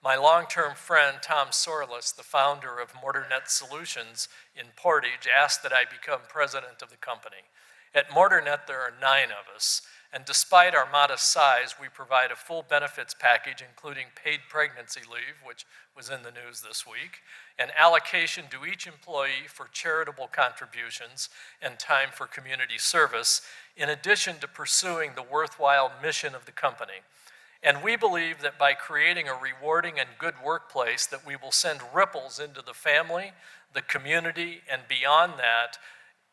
My long-term friend, Tom Sorlis, the founder of MortarNet Solutions in Portage, asked that I become president of the company. At MortarNet, there are 9 of us, and despite our modest size, we provide a full benefits package, including paid pregnancy leave, which was in the news this week, and allocation to each employee for charitable contributions and time for community service, in addition to pursuing the worthwhile mission of the company. And we believe that by creating a rewarding and good workplace, that we will send ripples into the family, the community, and beyond that,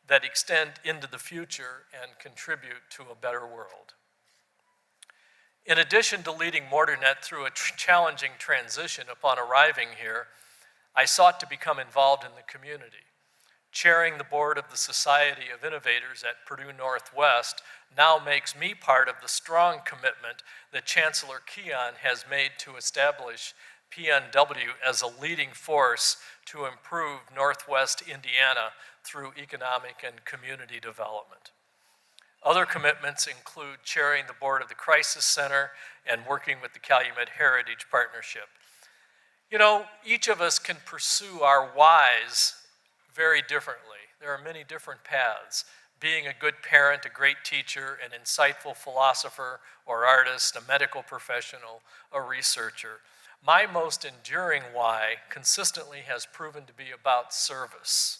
that extend into the future and contribute to a better world. In addition to leading MortarNet through a challenging transition upon arriving here, I sought to become involved in the community. Chairing the board of the Society of Innovators at Purdue Northwest now makes me part of the strong commitment that Chancellor Keon has made to establish PNW as a leading force to improve Northwest Indiana through economic and community development. Other commitments include chairing the board of the Crisis Center and working with the Calumet Heritage Partnership. You know, each of us can pursue our whys very differently. There are many different paths. Being a good parent, a great teacher, an insightful philosopher or artist, a medical professional, a researcher. My most enduring why consistently has proven to be about service,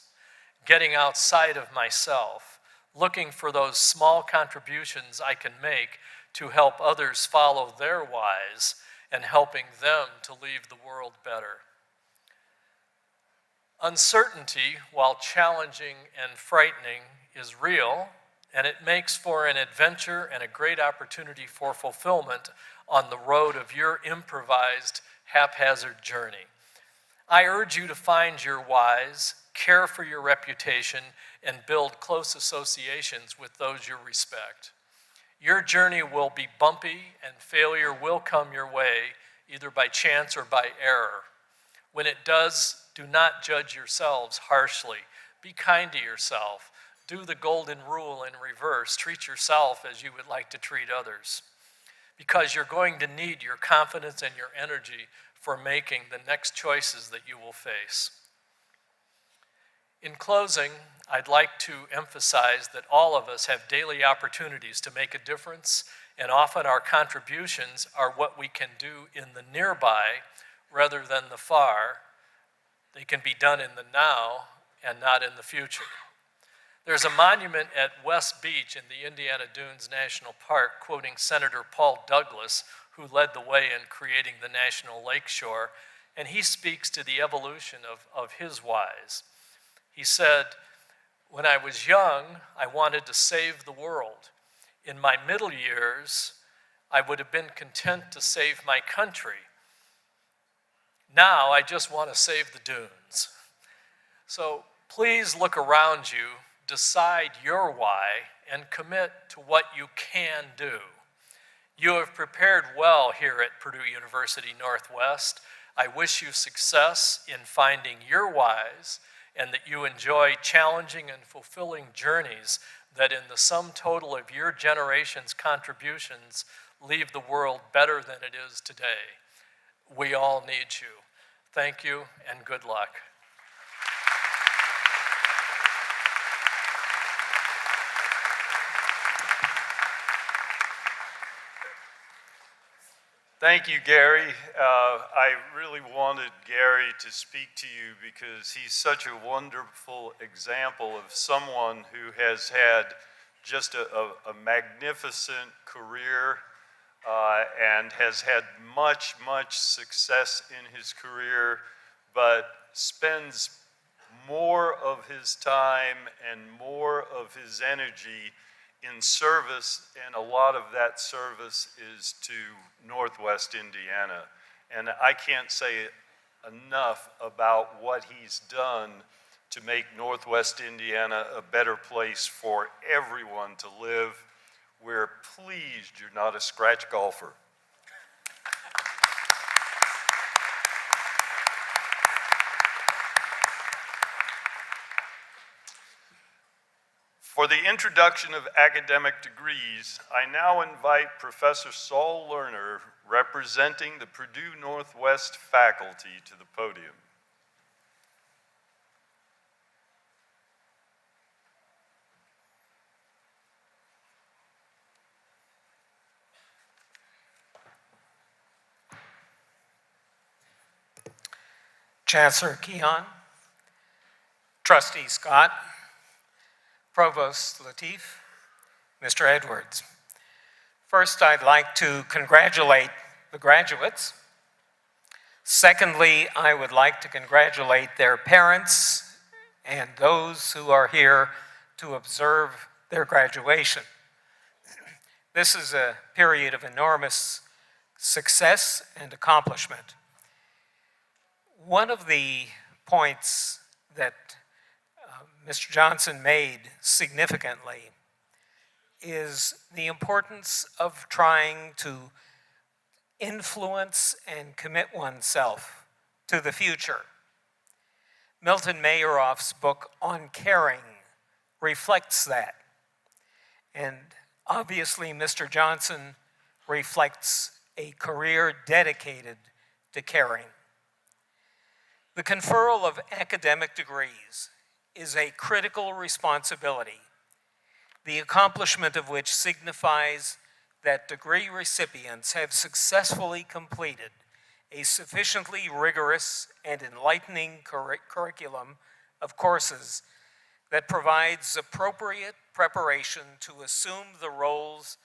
getting outside of myself, looking for those small contributions I can make to help others follow their whys and helping them to leave the world better. Uncertainty, while challenging and frightening, is real, and it makes for an adventure and a great opportunity for fulfillment on the road of your improvised, haphazard journey. I urge you to find your whys, care for your reputation, and build close associations with those you respect. Your journey will be bumpy, and failure will come your way, either by chance or by error. When it does, do not judge yourselves harshly. Be kind to yourself. Do the golden rule in reverse. Treat yourself as you would like to treat others, because you're going to need your confidence and your energy for making the next choices that you will face. In closing, I'd like to emphasize that all of us have daily opportunities to make a difference, and often our contributions are what we can do in the nearby rather than the far. They can be done in the now and not in the future. There's a monument at West Beach in the Indiana Dunes National Park quoting Senator Paul Douglas, who led the way in creating the National Lakeshore, and he speaks to the evolution of his whys. He said, "When I was young, I wanted to save the world. In my middle years, I would have been content to save my country. Now I just want to save the dunes." So please look around you, decide your why, and commit to what you can do. You have prepared well here at Purdue University Northwest. I wish you success in finding your whys and that you enjoy challenging and fulfilling journeys that in the sum total of your generation's contributions leave the world better than it is today. We all need you. Thank you and good luck. Thank you, Gary. I really wanted Gary to speak to you because he's such a wonderful example of someone who has had just a magnificent career and has had much success in his career, but spends more of his time and more of his energy in service, and a lot of that service is to Northwest Indiana. And I can't say enough about what he's done to make Northwest Indiana a better place for everyone to live. We're pleased you're not a scratch golfer. For the introduction of academic degrees, I now invite Professor Saul Lerner, representing the Purdue Northwest faculty, to the podium. Chancellor Keon, Trustee Scott, Provost Lateef, Mr. Edwards. First, I'd like to congratulate the graduates. Secondly, I would like to congratulate their parents and those who are here to observe their graduation. This is a period of enormous success and accomplishment. One of the points that Mr. Johnson made significantly is the importance of trying to influence and commit oneself to the future. Milton Mayeroff's book On Caring reflects that. And obviously, Mr. Johnson reflects a career dedicated to caring. The conferral of academic degrees is a critical responsibility, the accomplishment of which signifies that degree recipients have successfully completed a sufficiently rigorous and enlightening curriculum of courses that provides appropriate preparation to assume the roles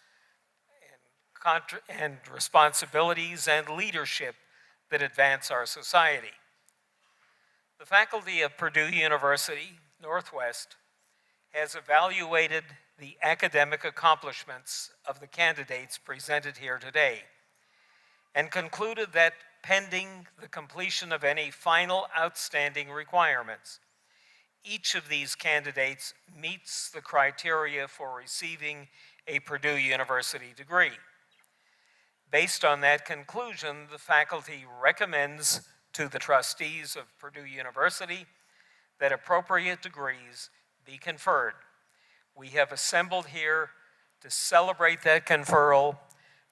and responsibilities and leadership that advance our society. The faculty of Purdue University Northwest has evaluated the academic accomplishments of the candidates presented here today and concluded that pending the completion of any final outstanding requirements, each of these candidates meets the criteria for receiving a Purdue University degree. Based on that conclusion, the faculty recommends to the trustees of Purdue University that appropriate degrees be conferred. We have assembled here to celebrate that conferral,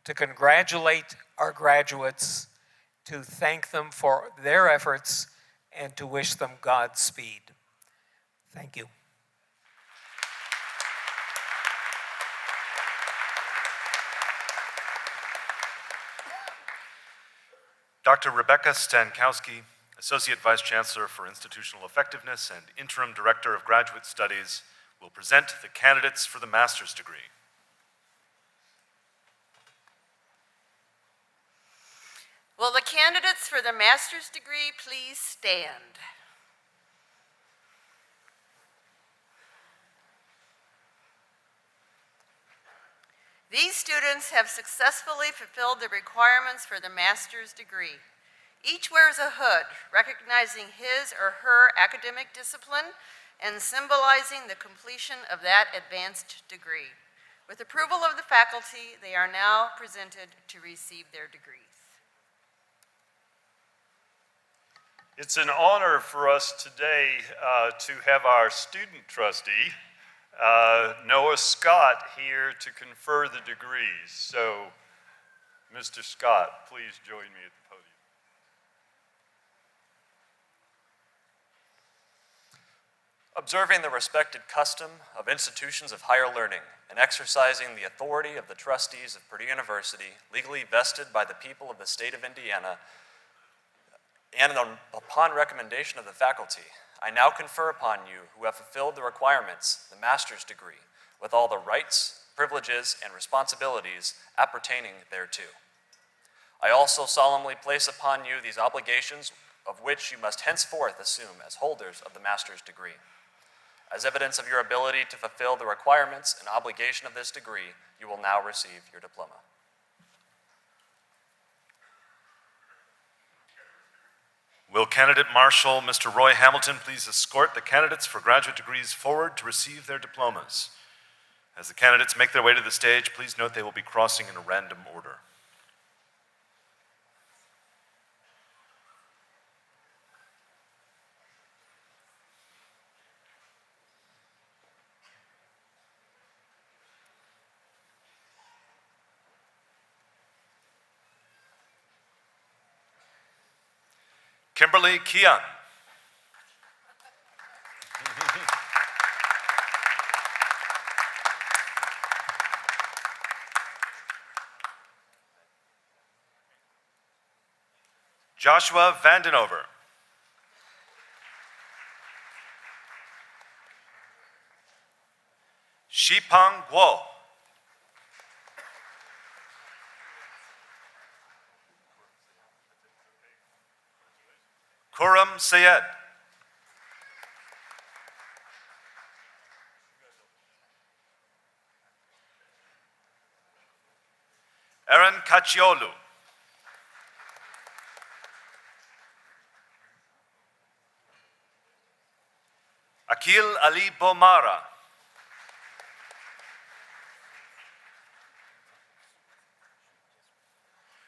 to congratulate our graduates, to thank them for their efforts, and to wish them Godspeed. Thank you. Dr. Rebecca Stankowski, Associate Vice Chancellor for Institutional Effectiveness and Interim Director of Graduate Studies, will present the candidates for the master's degree. Will the candidates for the master's degree please stand? These students have successfully fulfilled the requirements for the master's degree. Each wears a hood, recognizing his or her academic discipline and symbolizing the completion of that advanced degree. With approval of the faculty, they are now presented to receive their degrees. It's an honor for us today to have our student trustee, Noah Scott, here to confer the degrees. So, Mr. Scott, please join me at the podium. Observing the respected custom of institutions of higher learning and exercising the authority of the trustees of Purdue University, legally vested by the people of the state of Indiana, and upon recommendation of the faculty, I now confer upon you who have fulfilled the requirements, the master's degree, with all the rights, privileges, and responsibilities appertaining thereto. I also solemnly place upon you these obligations of which you must henceforth assume as holders of the master's degree. As evidence of your ability to fulfill the requirements and obligation of this degree, you will now receive your diploma. Will candidate Marshal Mr. Roy Hamilton please escort the candidates for graduate degrees forward to receive their diplomas? As the candidates make their way to the stage, please note they will be crossing in a random order. Kimberly Keon. Joshua Vandenover. Shipang Guo. Khurram Sayed. Aaron Kachiolu. Akil Ali Bomara.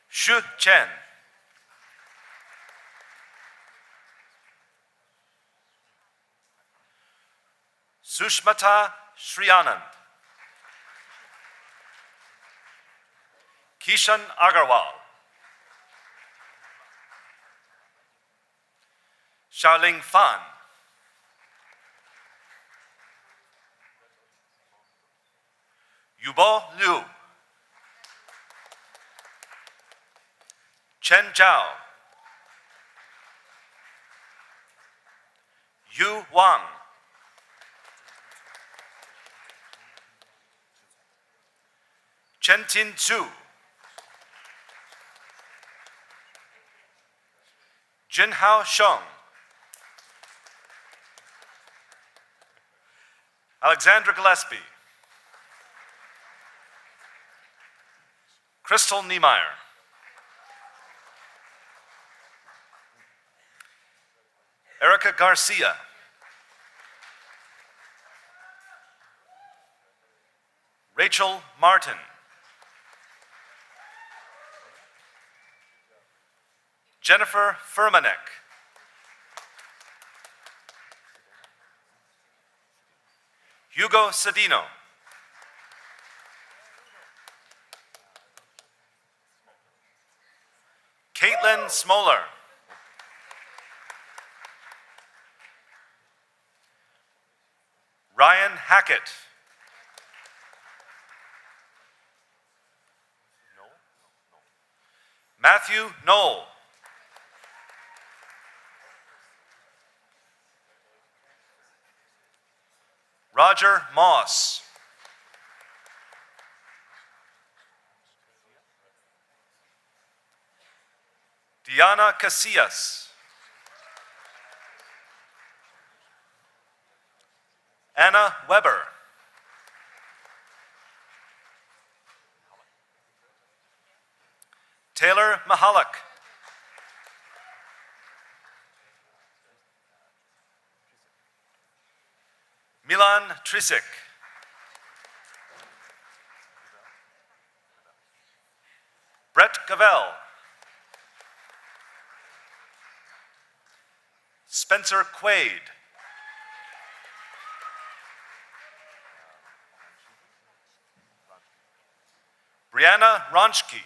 Shu Chen. Sushmata Srianand. Kishan Agarwal. Xiaoling Fan. Yubo Liu. Chen Zhao. Yu Wang. Chen Tin Zhu. Jinhao Sheng. Alexandra Gillespie. Crystal Niemeyer. Erica Garcia. Rachel Martin. Jennifer Furmanek. Hugo Cedino. Caitlin Smoller. Ryan Hackett. Matthew Knoll. Raj Roger Moss. Diana Casillas. Anna Weber. Taylor Mahalik. Milan Trisik. Brett Gavel. Spencer Quaid. Brianna Ronchke.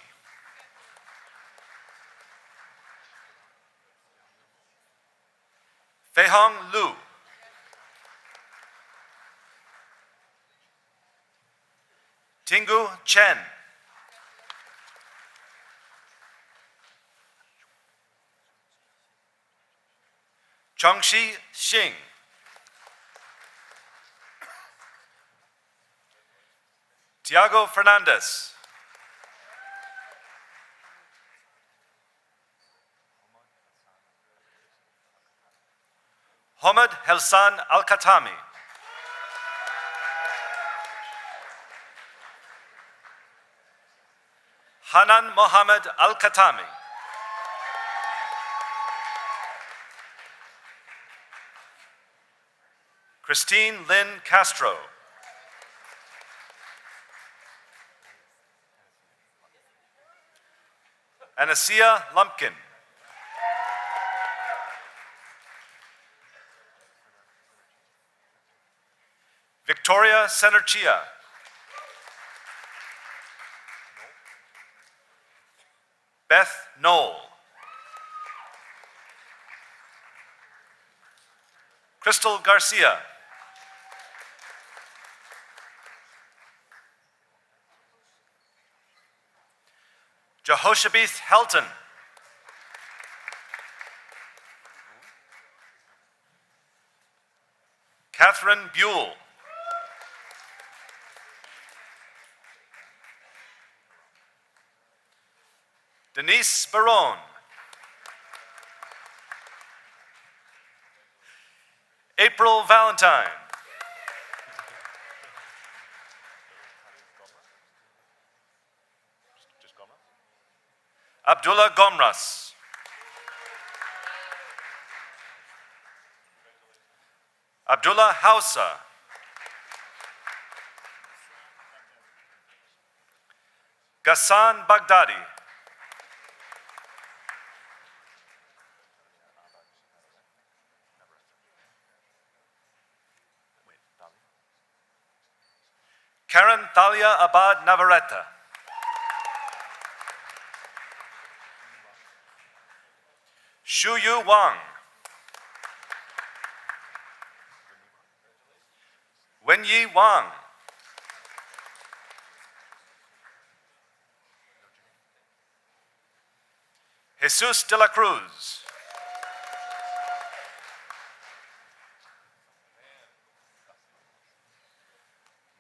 Feihong Lu. Tingu Chen. Chongxi Xing. Tiago Fernandez. Hamad Helsan Al-Khatami. Hanan Mohammed Al-Khatami. Christine Lynn Castro. Anasia Lumpkin. Victoria Senerchia. Beth Knoll. Crystal Garcia. Jehoshabeth Helton. Catherine Buell. Denise Barone. April Valentine. Abdullah Gomras. Abdullah Hausa. Ghassan Baghdadi. Karen Thalia Abad Navarrete. Shuyu Wang. Wenyi Wang. Jesus de la Cruz.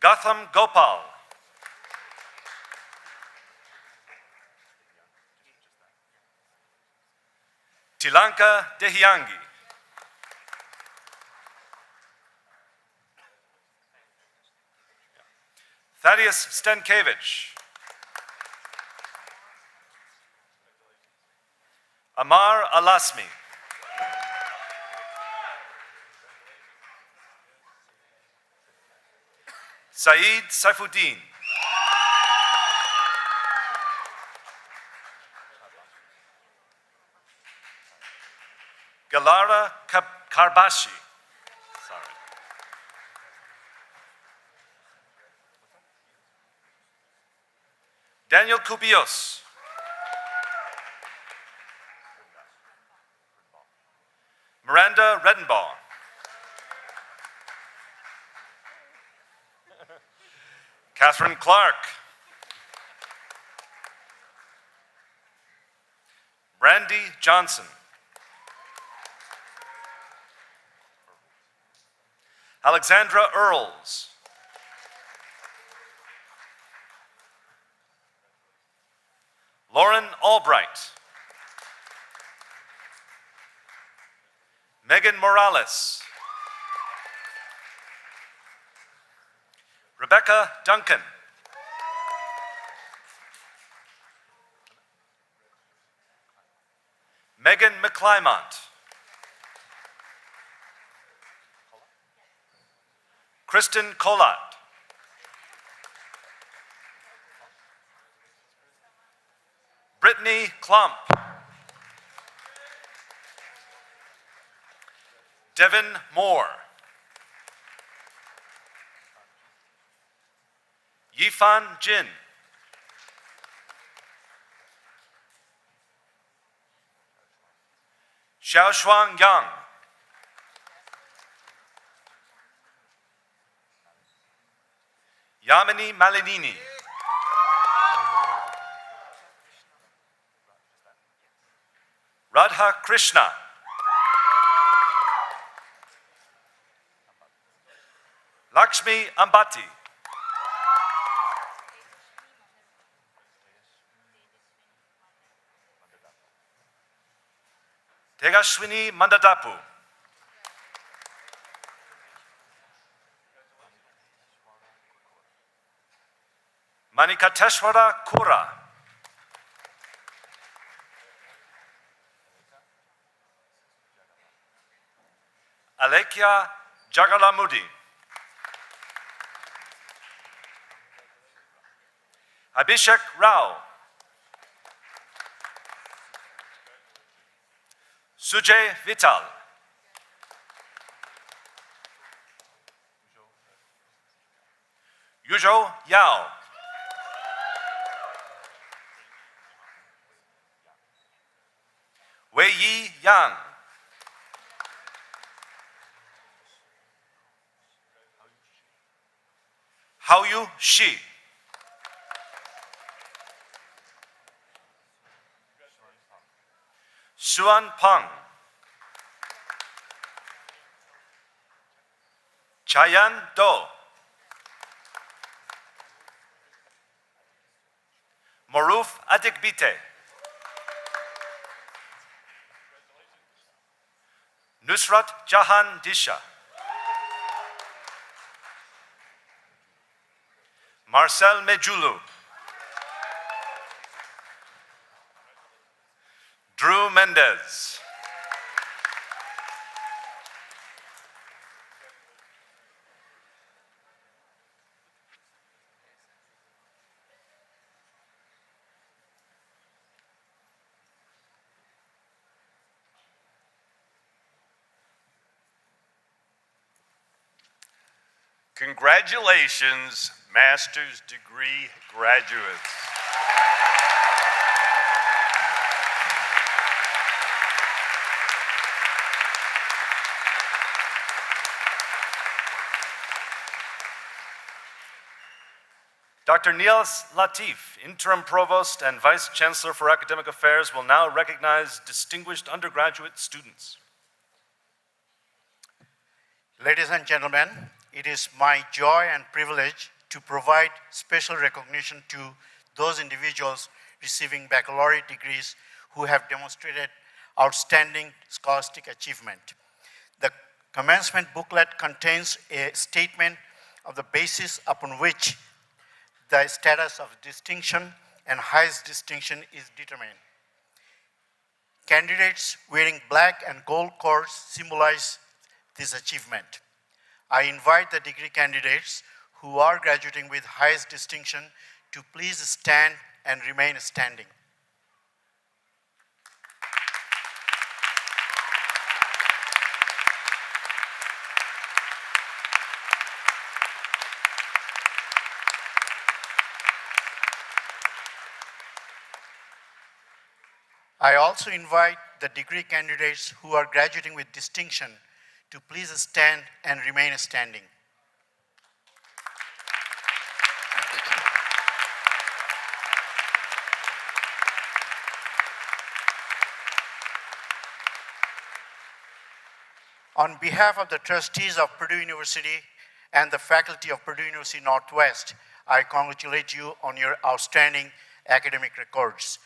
Gotham Gopal. Tilanka Dehiangi. Thaddeus Stenkevich. Amar Alasmi. Saeed Saifuddin. Galara Karbashi. Sorry. Daniel Cubillos. Miranda Redenbaugh. Catherine Clark. Brandy Johnson. Alexandra Earls. Lauren Albright. Megan Morales. Rebecca Duncan. Megan McClymont. Kristen Collat. Brittany Klump. Devin Moore. Yifan Jin. Xiaoshuang Yang. Yamini Malinini. Radha Krishna. Lakshmi Ambati. Tegashwini Mandadapu. Manikateshwara Kura. Alekia Jagalamudi. Abhishek Rao. Sujay Vital. Yuzhou Yao. Wei Yi Yang. Haoyu Shi. Suan Peng. Chayan Do. Maruf Adigbite. Nusrat Jahan Disha. Marcel Mejulu. Drew Mendez. Congratulations, master's degree graduates. Dr. Niels Latif, Interim Provost and Vice Chancellor for Academic Affairs, will now recognize distinguished undergraduate students. Ladies and gentlemen, it is my joy and privilege to provide special recognition to those individuals receiving baccalaureate degrees who have demonstrated outstanding scholastic achievement. The commencement booklet contains a statement of the basis upon which the status of distinction and highest distinction is determined. Candidates wearing black and gold cords symbolize this achievement. I invite the degree candidates who are graduating with highest distinction to please stand and remain standing. I also invite the degree candidates who are graduating with distinction to please stand and remain standing. On behalf of the trustees of Purdue University and the faculty of Purdue University Northwest, I congratulate you on your outstanding academic records.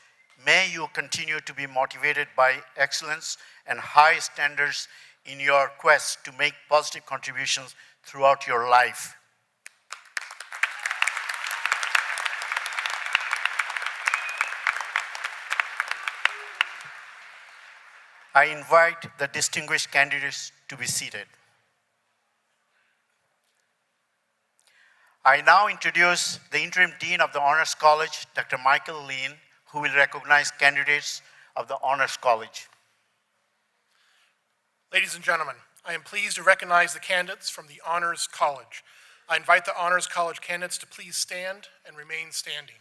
May you continue to be motivated by excellence and high standards in your quest to make positive contributions throughout your life. I invite the distinguished candidates to be seated. I now introduce the Interim Dean of the Honors College, Dr. Michael Lean, who will recognize candidates of the Honors College. Ladies and gentlemen, I am pleased to recognize the candidates from the Honors College. I invite the Honors College candidates to please stand and remain standing.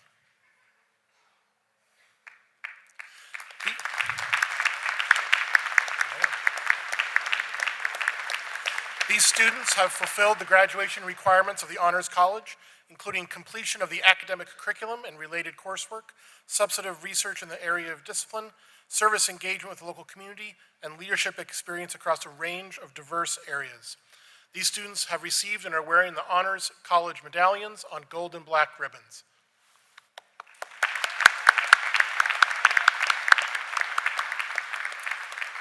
These students have fulfilled the graduation requirements of the Honors College, including completion of the academic curriculum and related coursework, substantive research in the area of discipline, service engagement with the local community, and leadership experience across a range of diverse areas. These students have received and are wearing the Honors College medallions on gold and black ribbons.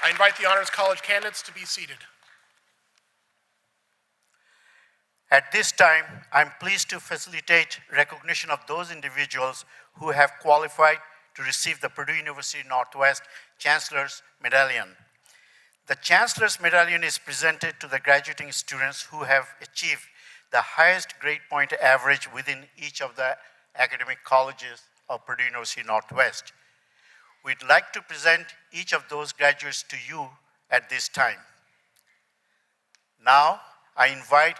I invite the Honors College candidates to be seated. At this time, I'm pleased to facilitate recognition of those individuals who have qualified to receive the Purdue University Northwest Chancellor's Medallion. The Chancellor's Medallion is presented to the graduating students who have achieved the highest grade point average within each of the academic colleges of Purdue University Northwest. We'd like to present each of those graduates to you at this time. Now, I invite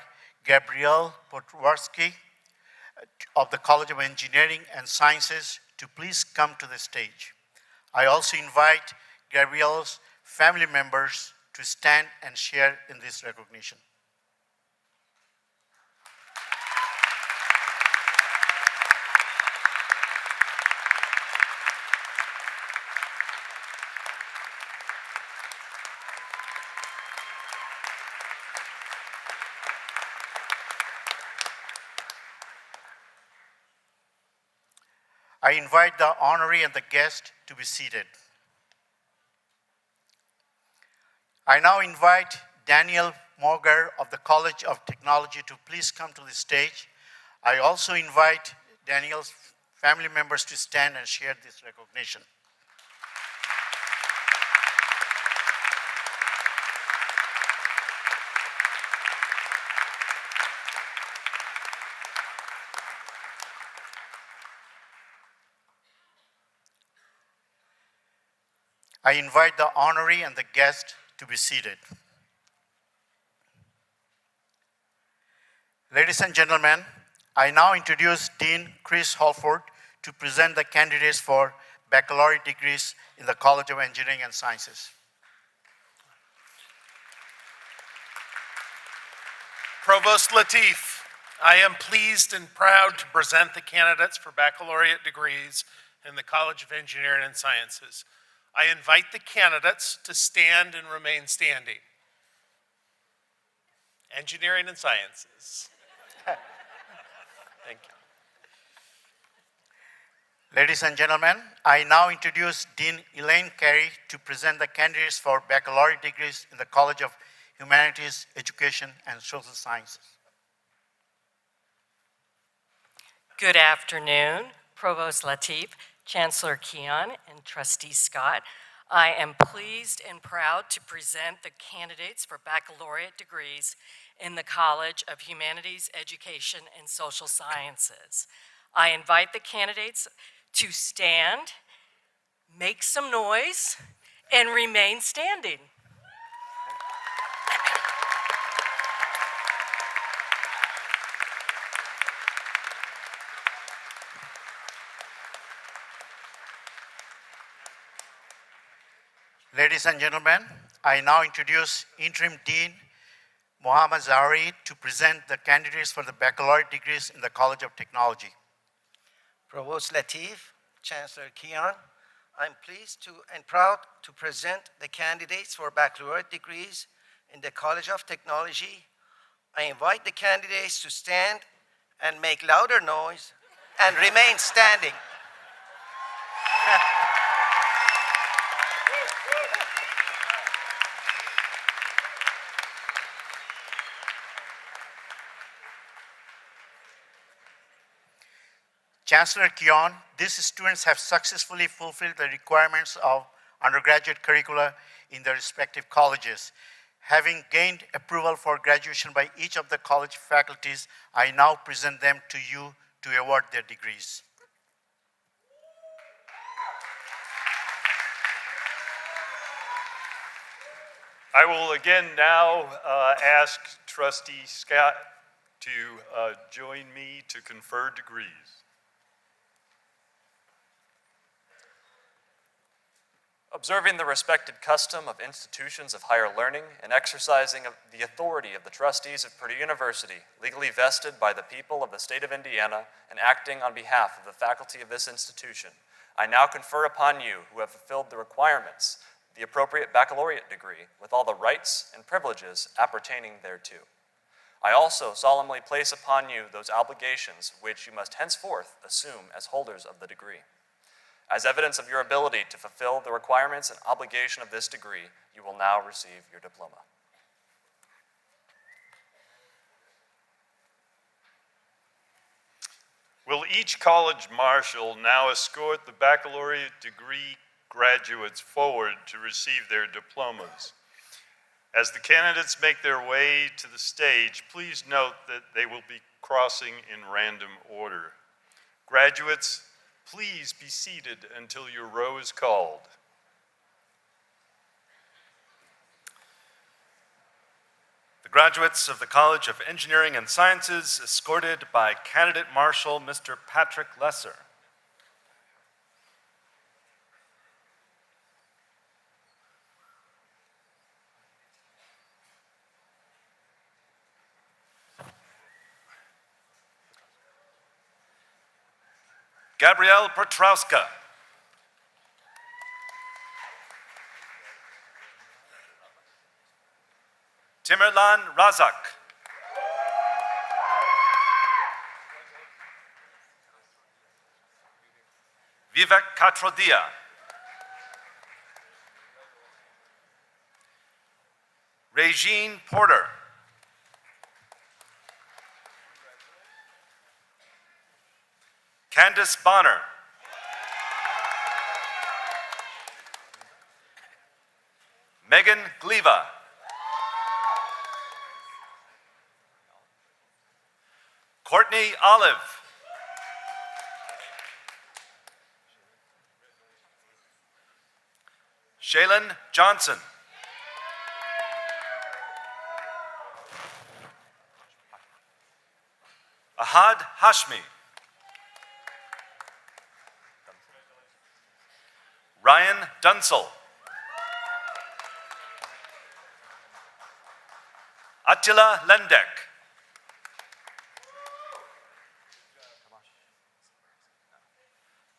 Gabrielle Potwarsky of the College of Engineering and Sciences to please come to the stage. I also invite Gabrielle's family members to stand and share in this recognition. I invite the honoree and the guest to be seated. I now invite Daniel Morgar of the College of Technology to please come to the stage. I also invite Daniel's family members to stand and share this recognition. I invite the honoree and the guest to be seated. Ladies and gentlemen, I now introduce Dean Chris Holford to present the candidates for baccalaureate degrees in the College of Engineering and Sciences. Provost Latif, I am pleased and proud to present the candidates for baccalaureate degrees in the College of Engineering and Sciences. I invite the candidates to stand and remain standing. Engineering and Sciences. Thank you. Ladies and gentlemen, I now introduce Dean Elaine Carey to present the candidates for baccalaureate degrees in the College of Humanities, Education, and Social Sciences. Good afternoon, Provost Latif, Chancellor Keon, and Trustee Scott. I am pleased and proud to present the candidates for baccalaureate degrees in the College of Humanities, Education, and Social Sciences. I invite the candidates to stand, make some noise, and remain standing. Ladies and gentlemen, I now introduce Interim Dean Mohammad Zahari to present the candidates for the baccalaureate degrees in the College of Technology. Provost Latif, Chancellor Keon, I'm pleased to and proud to present the candidates for baccalaureate degrees in the College of Technology. I invite the candidates to stand and make louder noise and remain standing. Chancellor Keon, these students have successfully fulfilled the requirements of undergraduate curricula in their respective colleges. Having gained approval for graduation by each of the college faculties, I now present them to you to award their degrees. I will again now ask Trustee Scott to join me to confer degrees. Observing the respected custom of institutions of higher learning and exercising of the authority of the trustees of Purdue University, legally vested by the people of the state of Indiana and acting on behalf of the faculty of this institution, I now confer upon you who have fulfilled the requirements the appropriate baccalaureate degree with all the rights and privileges appertaining thereto. I also solemnly place upon you those obligations which you must henceforth assume as holders of the degree. As evidence of your ability to fulfill the requirements and obligation of this degree, you will now receive your diploma. Will each college marshal now escort the baccalaureate degree graduates forward to receive their diplomas? As the candidates make their way to the stage, please note that they will be crossing in random order. Graduates, please be seated until your row is called. The graduates of the College of Engineering and Sciences, escorted by Candidate Marshal Mr. Patrick Lesser. Gabrielle Petrowska. Timerlan Razak. Vivek Katrodia. Regine Porter. Candace Bonner. Megan Gleva. Courtney Olive. Shaylin Johnson. Ahad Hashmi. Ryan Dunsel. Attila Lendek.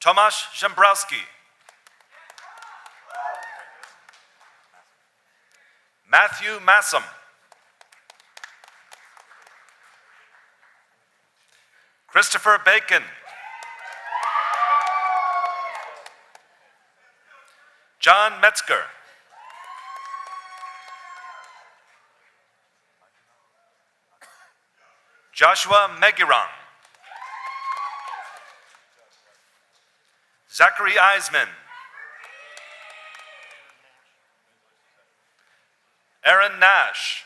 Tomasz Zembrowski. Matthew Massam. Christopher Bacon. John Metzger. Joshua Megiron. Zachary Eisman. Aaron Nash.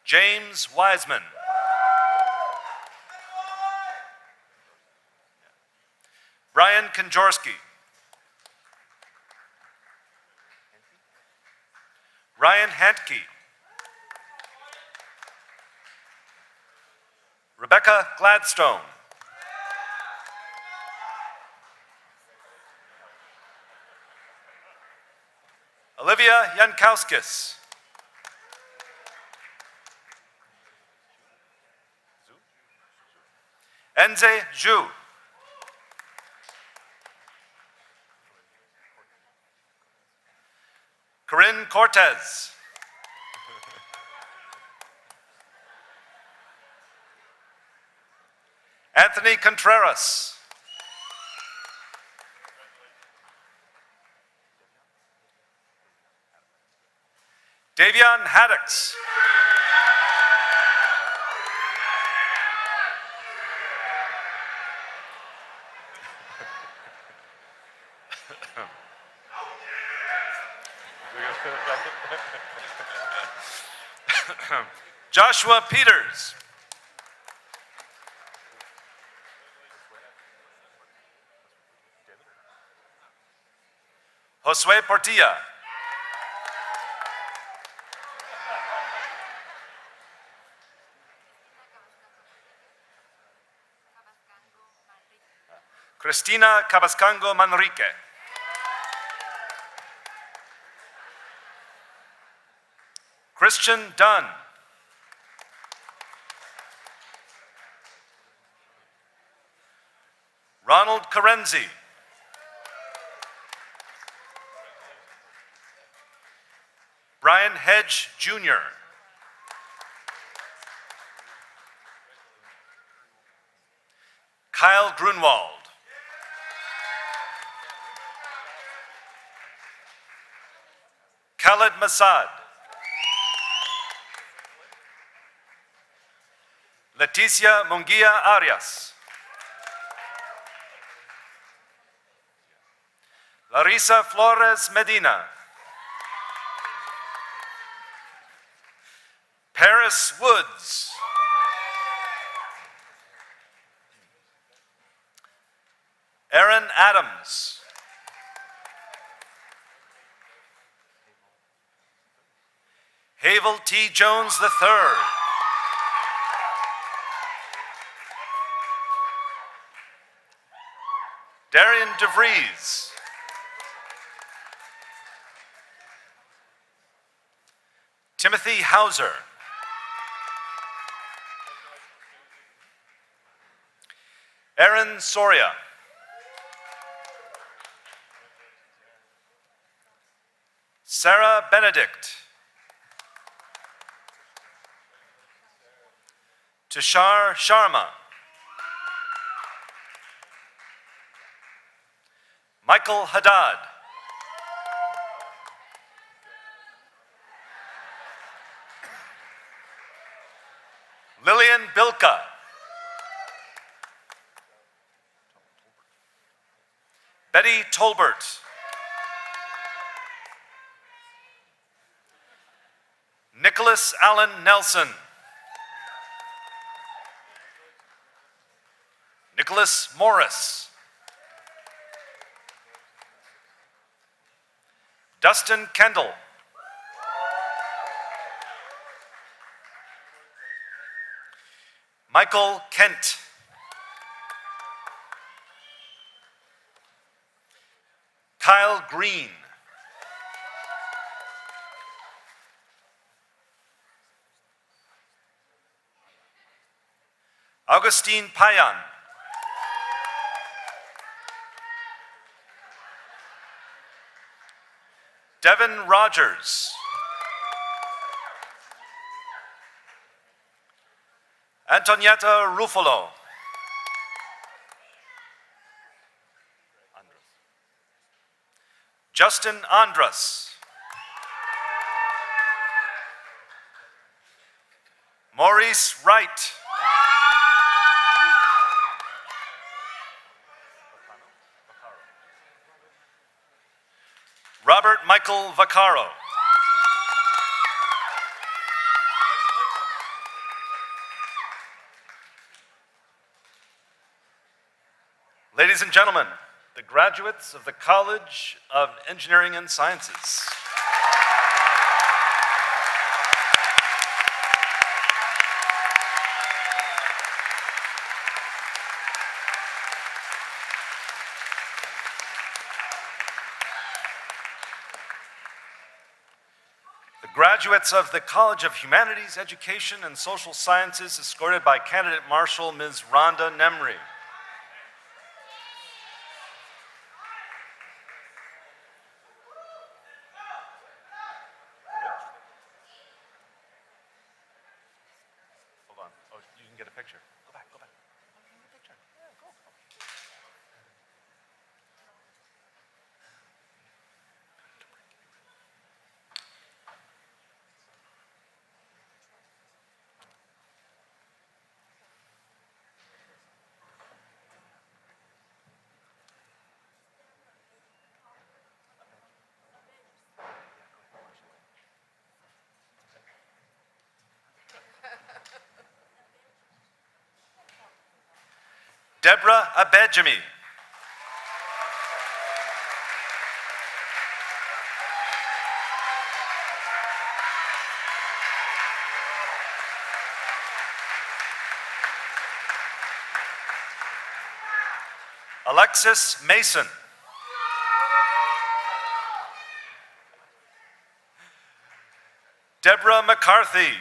James Wiseman. Brian Konjorski. Ryan Hantke. Rebecca Gladstone. Olivia Yankauskis. Enze Zhu. Cortez. Anthony Contreras. Davion Haddix. Joshua Peters. Josue Portilla. Cristina Cabascango Manrique. Christian Dunn. Ronald Carenzi. Brian Hedge, Jr. Kyle Grunwald. Khaled Masad. Leticia Munguia Arias. Larissa Flores Medina. Paris Woods. Aaron Adams. Havel T. Jones III. Darian DeVries. Timothy Hauser. Aaron Soria. Sarah Benedict. Tushar Sharma. Michael Haddad. Lillian Bilka. Betty Tolbert. Nicholas Allen Nelson. Nicholas Morris. Dustin Kendall. Michael Kent. Kyle Green. Augustine Payan. Devin Rogers. Antonietta Ruffalo. Justin Andras. Maurice Wright. Robert Michael Vaccaro. Ladies and gentlemen, the graduates of the College of Engineering and Sciences. The graduates of the College of Humanities, Education, and Social Sciences, escorted by Candidate Marshal Ms. Rhonda Nemri. Deborah Abedjami. Alexis Mason. Deborah McCarthy.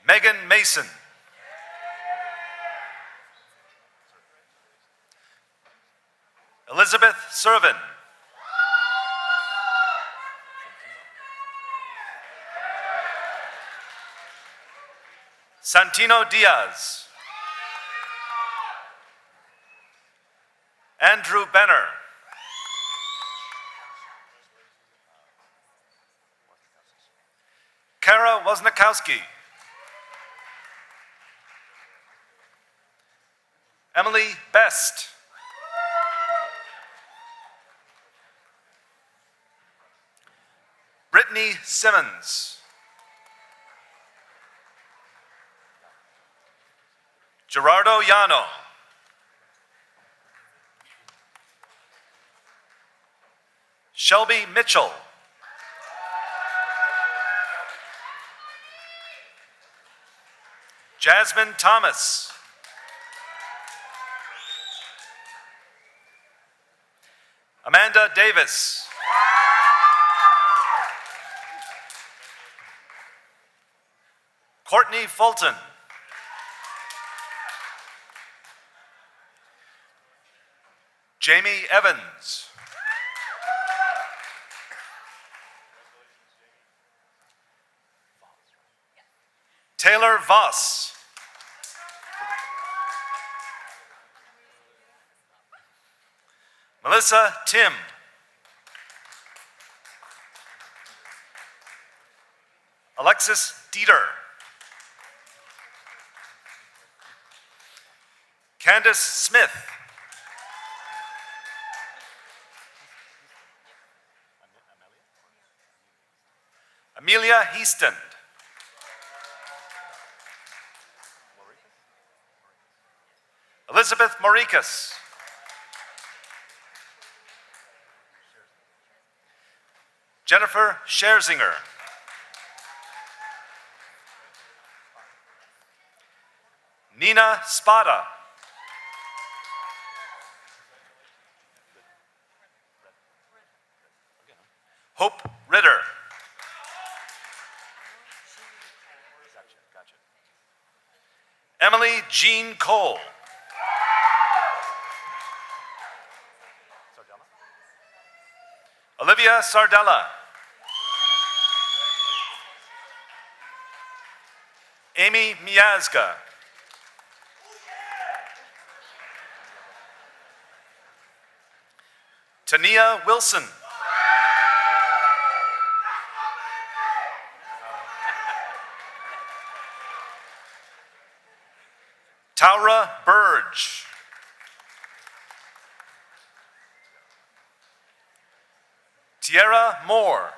Megan Mason. Elizabeth Servin. Santino Diaz. Andrew Benner. Kara Wozniakowski. Emily Best. Brittany Simmons. Gerardo Llano. Shelby Mitchell. Jasmine Thomas. Amanda Davis. Courtney Fulton. Jamie Evans. Taylor Voss. Melissa Tim. Alexis Dieter. Candace Smith. Amelia Heaston. Elizabeth Maurikas. Jennifer Scherzinger. Nina Spada. Hope Ritter. Emily Jean Cole. Olivia Sardella. Amy Miazga. Tania Wilson. Taura Burge. Tierra Moore.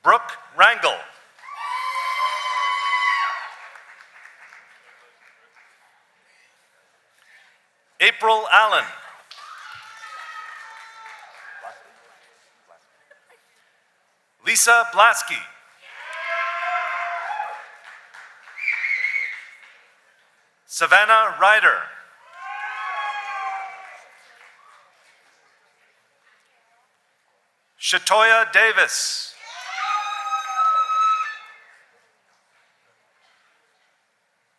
Brooke Rangel. April Allen. Lisa Blasky. Savannah Ryder. Shatoya Davis.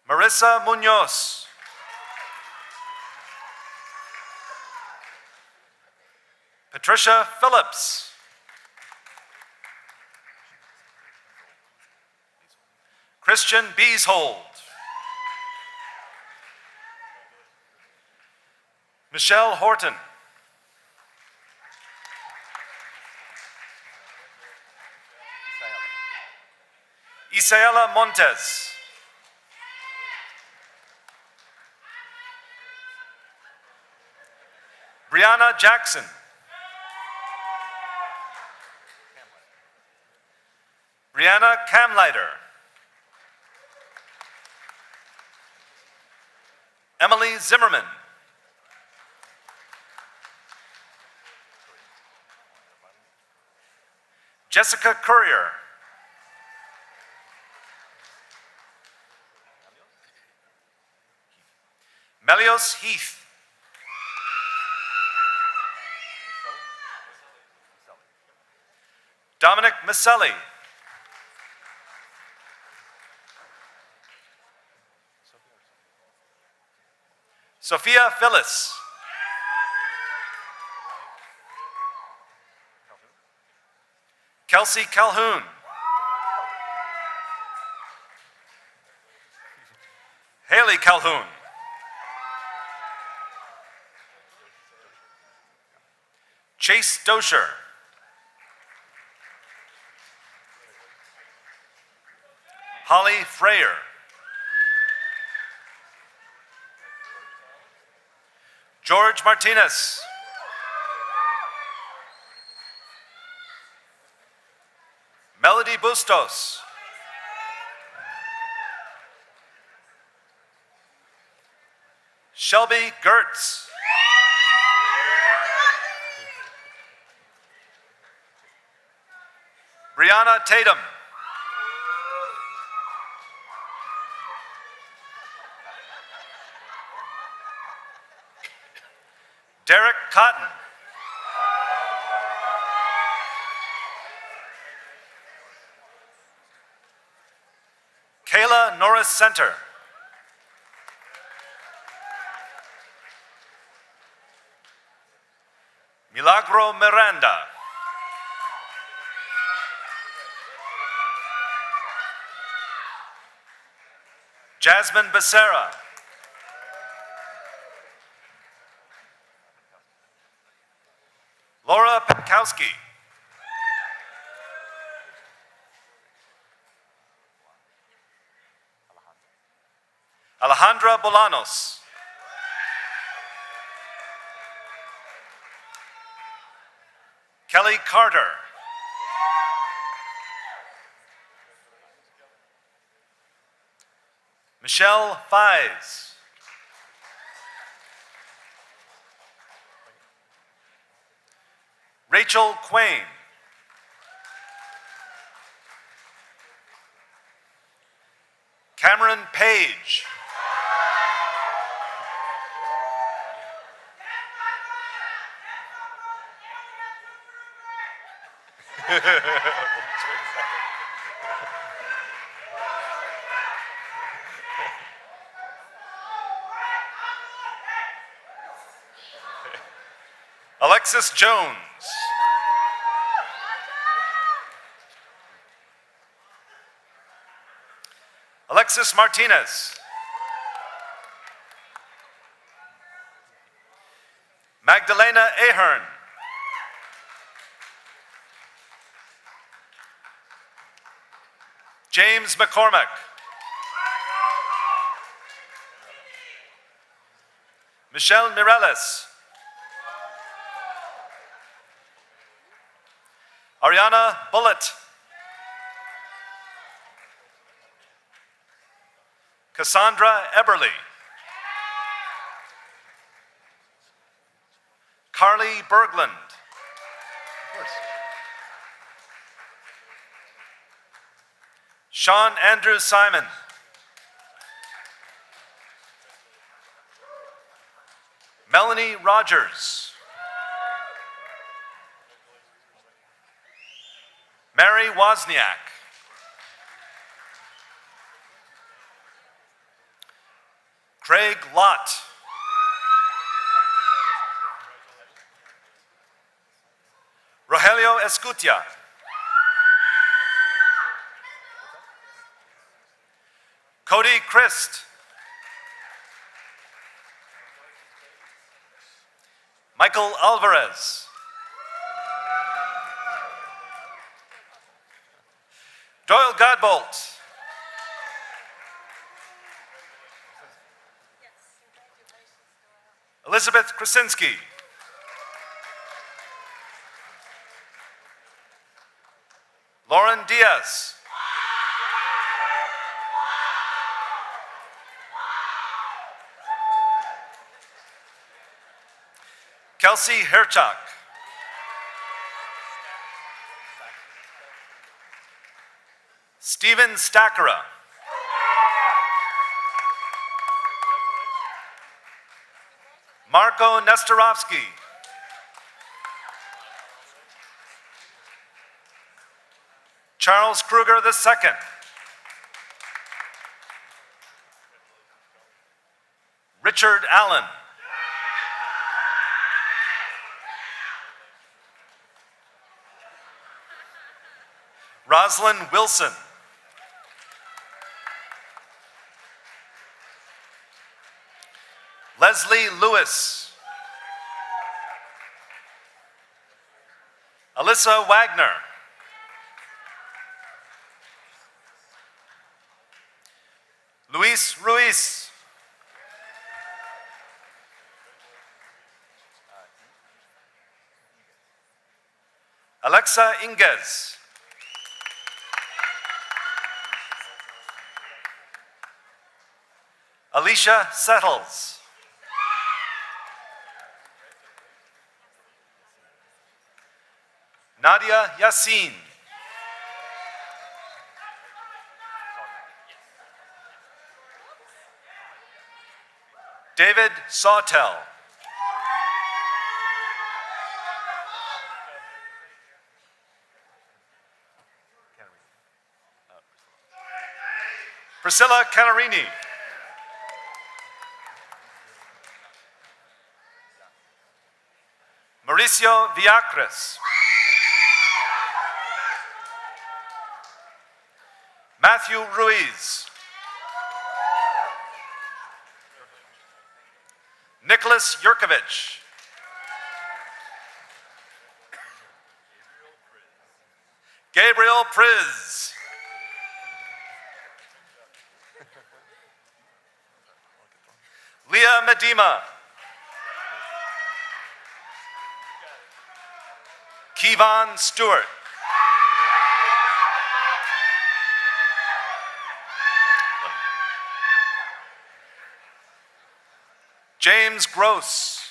Marissa Munoz. Patricia Phillips. Christian Beeshold. Michelle Horton. Isaela Montes. Brianna Jackson. Brianna Kamleiter. Emily Zimmerman. Jessica Courier. Melios Heath. Dominic Maselli. Sophia Phyllis. Kelsey Calhoun. Haley Calhoun. Chase Dosher. Holly Freyer. George Martinez. Melody Bustos. Shelby Gertz. Brianna Tatum. Derek Cotton. Kayla Norris Center. Milagro Miranda. Jasmine Becerra. Laura Petkowski. Alejandra Bolanos. Kelly Carter. Michelle Fies. Rachel Quain. Cameron Page. Alexis Jones. Alexis Martinez. Magdalena Ahern. James McCormick. Michelle Mireles. Ariana Bullitt. Cassandra Eberly. Carly Berglund. Sean Andrew Simon. Melanie Rogers. Mary Wozniak. Craig Lott. Rogelio Escutia. Cody Christ. Michael Alvarez. Doyle Godbolt. Elizabeth Krasinski. Lauren Diaz. Kelsey Herchak. Stephen Stackera. Marco Nestorovsky. Charles Kruger II. Richard Allen. Rosalind Wilson. Leslie Lewis. Alyssa Wagner. Luis Ruiz. Alexa Inges. Alicia Settles. Nadia Yassin. David Sawtell. Priscilla Canarini. Mauricio Villacres. Matthew Ruiz. Nicholas Yurkovich. Gabriel Priz. Leah Medema. Kevon Stewart. James Gross.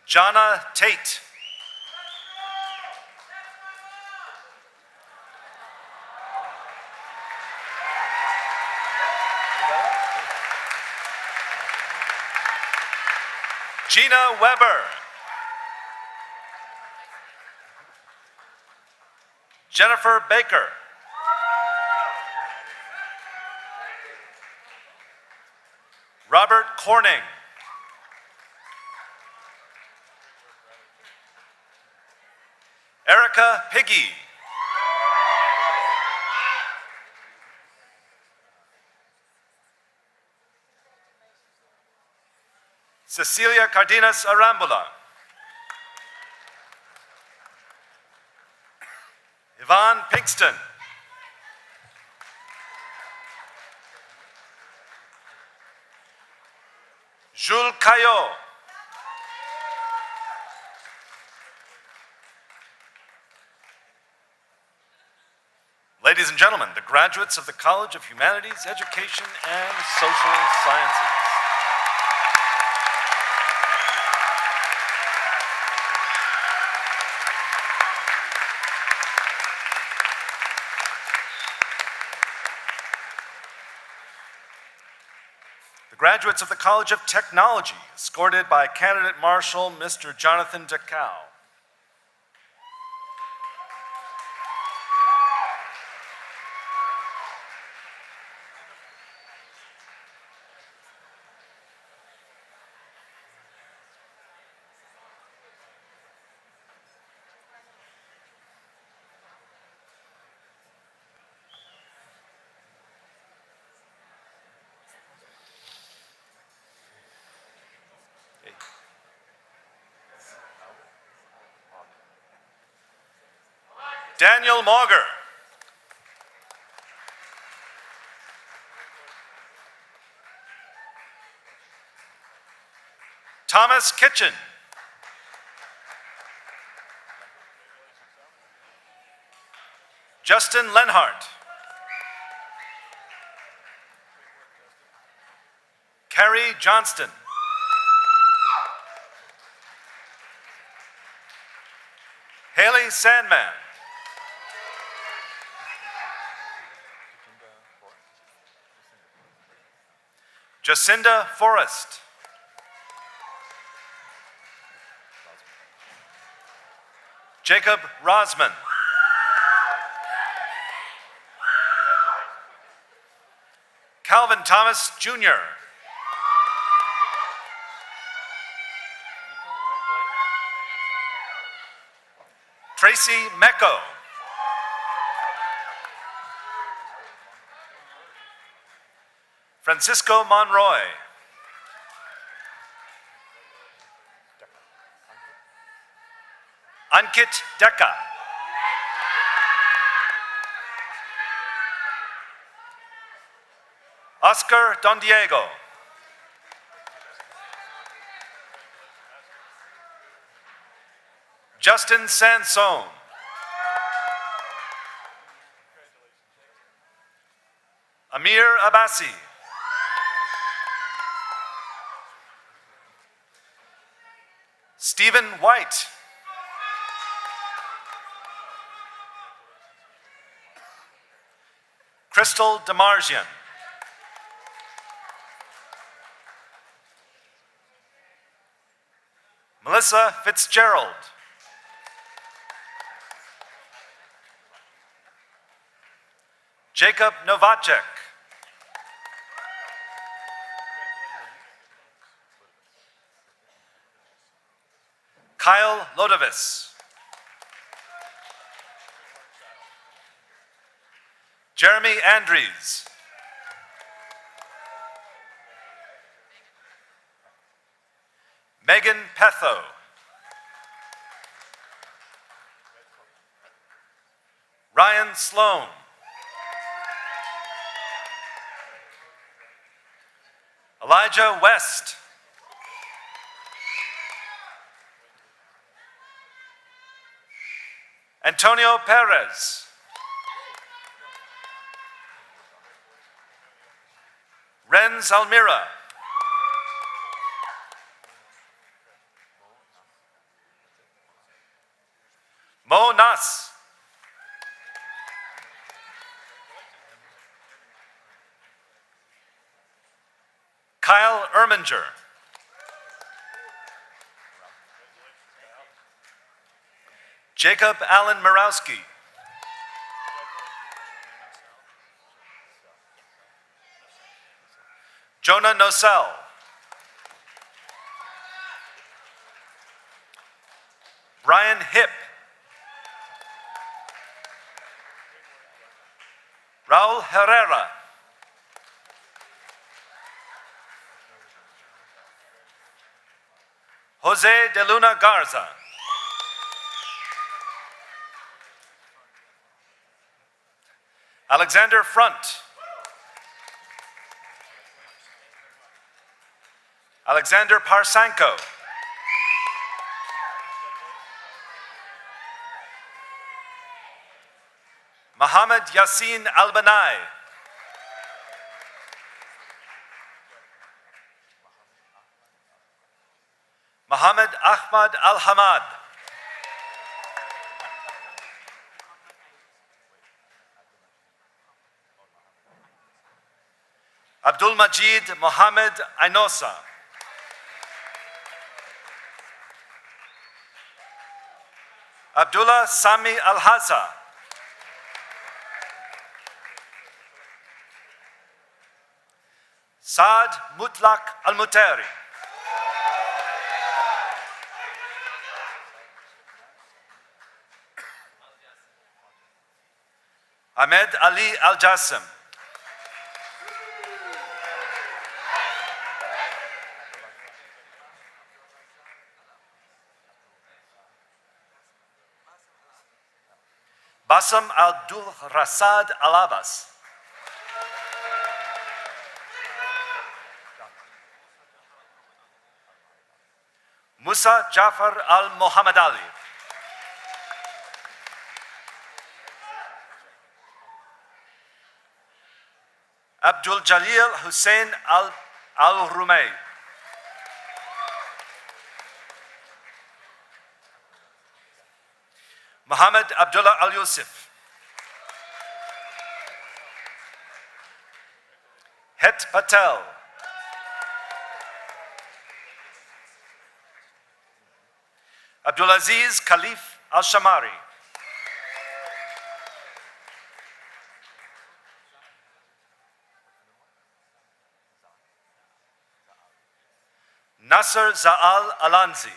Jonna Tate. Gina Weber. Jennifer Baker. Robert Corning. Erica Piggy. Cecilia Cardenas Arambula. Yvonne Pinkston. Jules Caillot. Ladies and gentlemen, the graduates of the College of Humanities, Education, and Social Sciences. The graduates of the College of Technology, escorted by Candidate Marshal Mr. Jonathan Decow. Daniel Mauger. Thomas Kitchen. Justin Lenhart. Perry Johnston. Haley Sandman. Jacinda Forrest. Jacob Rosman. Calvin Thomas Jr. Tracy Mecco. Francisco Monroy. Ankit Deka. Oscar Don Diego. Justin Sansone. Amir Abbasi. Stephen White. Crystal Demarjian. Melissa Fitzgerald. Jacob Novacek. Kyle Lodovis. Jeremy Andrews. Megan Petho. Ryan Sloan. Elijah West. Antonio Perez. Renz Almira. Mo Nas. Kyle Erminger. Jacob Allen Mirowski. Jonah Nosell. Brian Hipp. Raul Herrera. Jose de Luna Garza. Alexander Front. Alexander Parsanko. Mohammed Yassin Albanai. Mohammed Ahmad Al-Hamad. Abdul Majid Mohammed Ainosa. Abdullah Sami Al-Haza. Saad Mutlaq Al-Mutari. Ahmed Ali Al-Jassim. Bassam Abdul Rasad Al-Abbas. Musa Jafar Al-Muhammad Ali. Abdul Jalil Hussein Al-Rumey. Mohammed Abdullah Al-Yusuf. Het Patel. Abdulaziz Khalif Al-Shamari. Nasser Zaal Alanzi.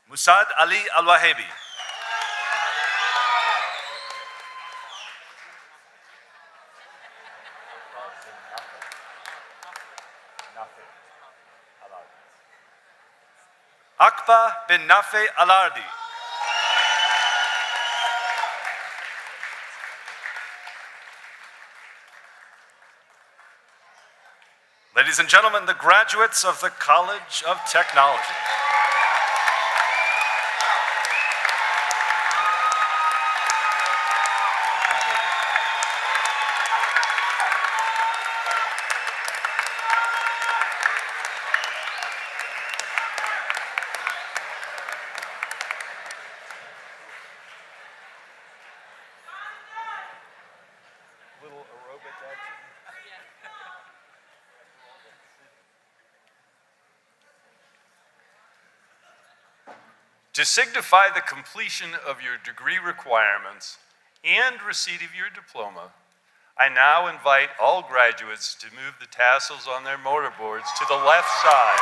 Musad Ali Al-Wahabi. Akbar bin Nafi Alardi. Ladies and gentlemen, the graduates of the College of Technology. Little aerobic action. To signify the completion of your degree requirements and receipt of your diploma, I now invite all graduates to move the tassels on their mortarboards to the left side.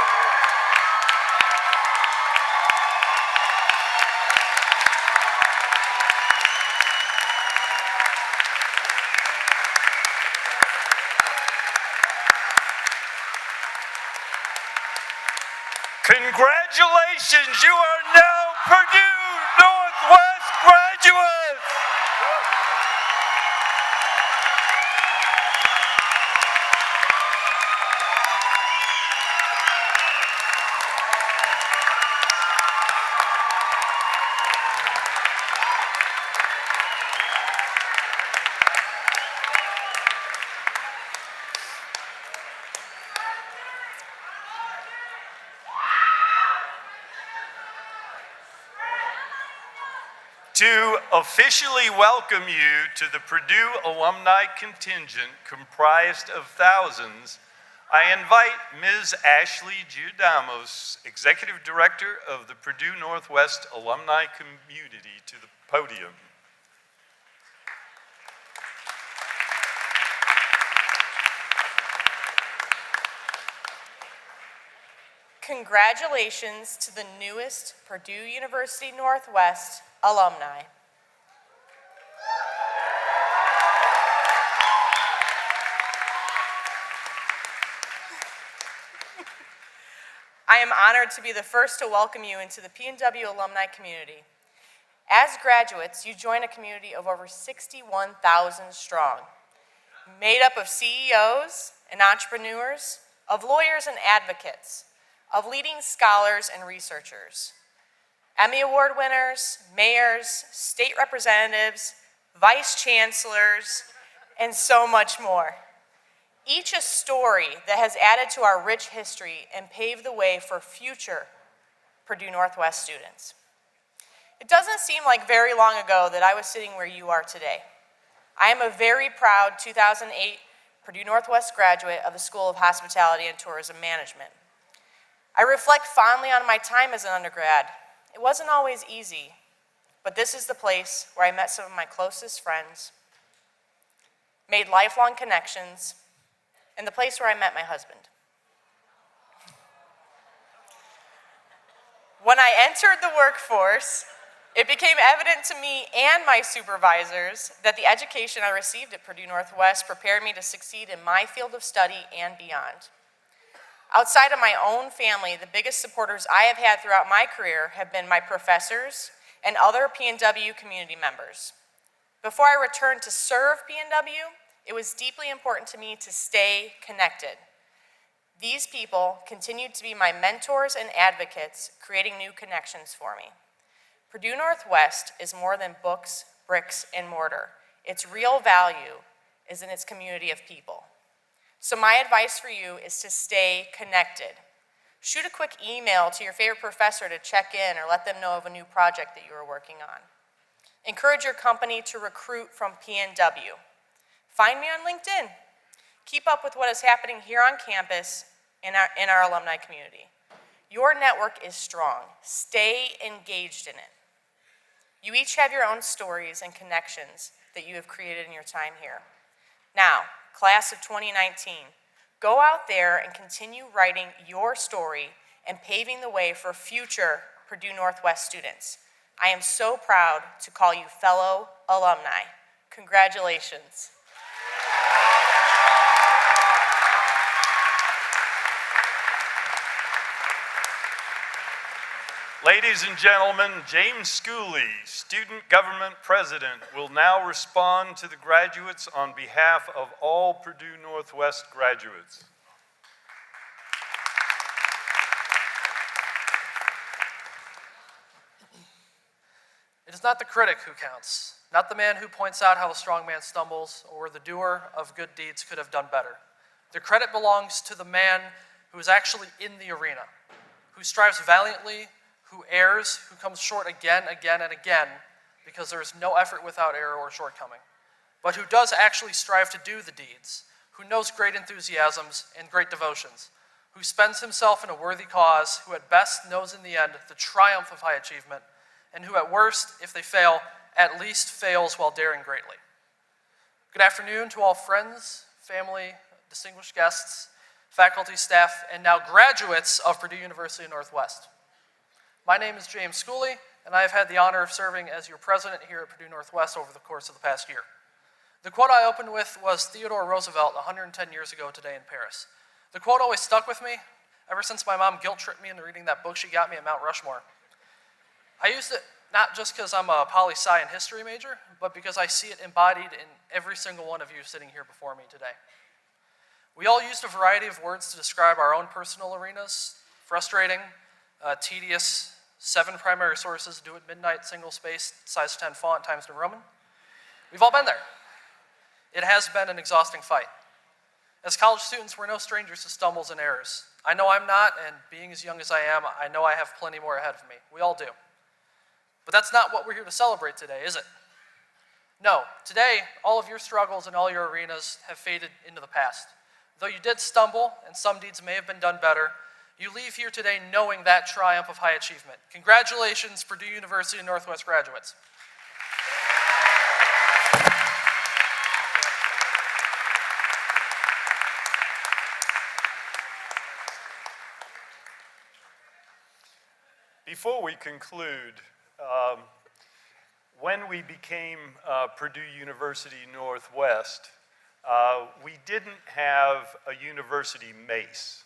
Congratulations, you are now Purdue Northwest graduates! To officially welcome you to the Purdue alumni contingent comprised of thousands, I invite Ms. Ashley Giordamos, Executive Director of the Purdue Northwest Alumni Community, to the podium. Congratulations to the newest Purdue University Northwest alumni. I am honored to be the first to welcome you into the P&W alumni community. As graduates, you join a community of over 61,000 strong, made up of CEOs and entrepreneurs, of lawyers and advocates, of leading scholars and researchers, Emmy Award winners, mayors, state representatives, vice chancellors, and so much more. Each a story that has added to our rich history and paved the way for future Purdue Northwest students. It doesn't seem like very long ago that I was sitting where you are today. I am a very proud 2008 Purdue Northwest graduate of the School of Hospitality and Tourism Management. I reflect fondly on my time as an undergrad. It wasn't always easy, but this is the place where I met some of my closest friends, made lifelong connections, and the place where I met my husband. When I entered the workforce, it became evident to me and my supervisors that the education I received at Purdue Northwest prepared me to succeed in my field of study and beyond. Outside of my own family, the biggest supporters I have had throughout my career have been my professors and other P&W community members. Before I returned to serve P&W, it was deeply important to me to stay connected. These people continued to be my mentors and advocates, creating new connections for me. Purdue Northwest is more than books, bricks, and mortar. Its real value is in its community of people. So my advice for you is to stay connected. Shoot a quick email to your favorite professor to check in or let them know of a new project that you are working on. Encourage your company to recruit from PNW. Find me on LinkedIn. Keep up with what is happening here on campus in our alumni community. Your network is strong. Stay engaged in it. You each have your own stories and connections that you have created in your time here. Now, class of 2019, go out there and continue writing your story and paving the way for future Purdue Northwest students. I am so proud to call you fellow alumni. Congratulations. Ladies and gentlemen, James Schooley, Student Government President, will now respond to the graduates on behalf of all Purdue Northwest graduates. It is not the critic who counts, not the man who points out how a strong man stumbles or the doer of good deeds could have done better. The credit belongs to the man who is actually in the arena, who strives valiantly, who errs, who comes short again, again, and again, because there is no effort without error or shortcoming, but who does actually strive to do the deeds, who knows great enthusiasms and great devotions, who spends himself in a worthy cause, who at best knows in the end the triumph of high achievement, and who at worst, if they fail, at least fails while daring greatly. Good afternoon to all friends, family, distinguished guests, faculty, staff, and now graduates of Purdue University Northwest. My name is James Schooley, and I have had the honor of serving as your president here at Purdue Northwest over the course of the past year. The quote I opened with was Theodore Roosevelt 110 years ago today in Paris. The quote always stuck with me ever since my mom guilt-tripped me into reading that book she got me at Mount Rushmore. I used it not just because I'm a poli-sci and history major, but because I see it embodied in every single one of you sitting here before me today. We all used a variety of words to describe our own personal arenas: frustrating, tedious, 7 primary sources, due at midnight, single space, size 10 font, Times New Roman. We've all been there. It has been an exhausting fight. As college students, we're no strangers to stumbles and errors. I know I'm not, and being as young as I am, I know I have plenty more ahead of me. We all do. But that's not what we're here to celebrate today, is it? No, today, all of your struggles and all your arenas have faded into the past. Though you did stumble, and some deeds may have been done better, you leave here today knowing that triumph of high achievement. Congratulations, Purdue University Northwest graduates. Before we conclude, when we became Purdue University Northwest, we didn't have a university mace.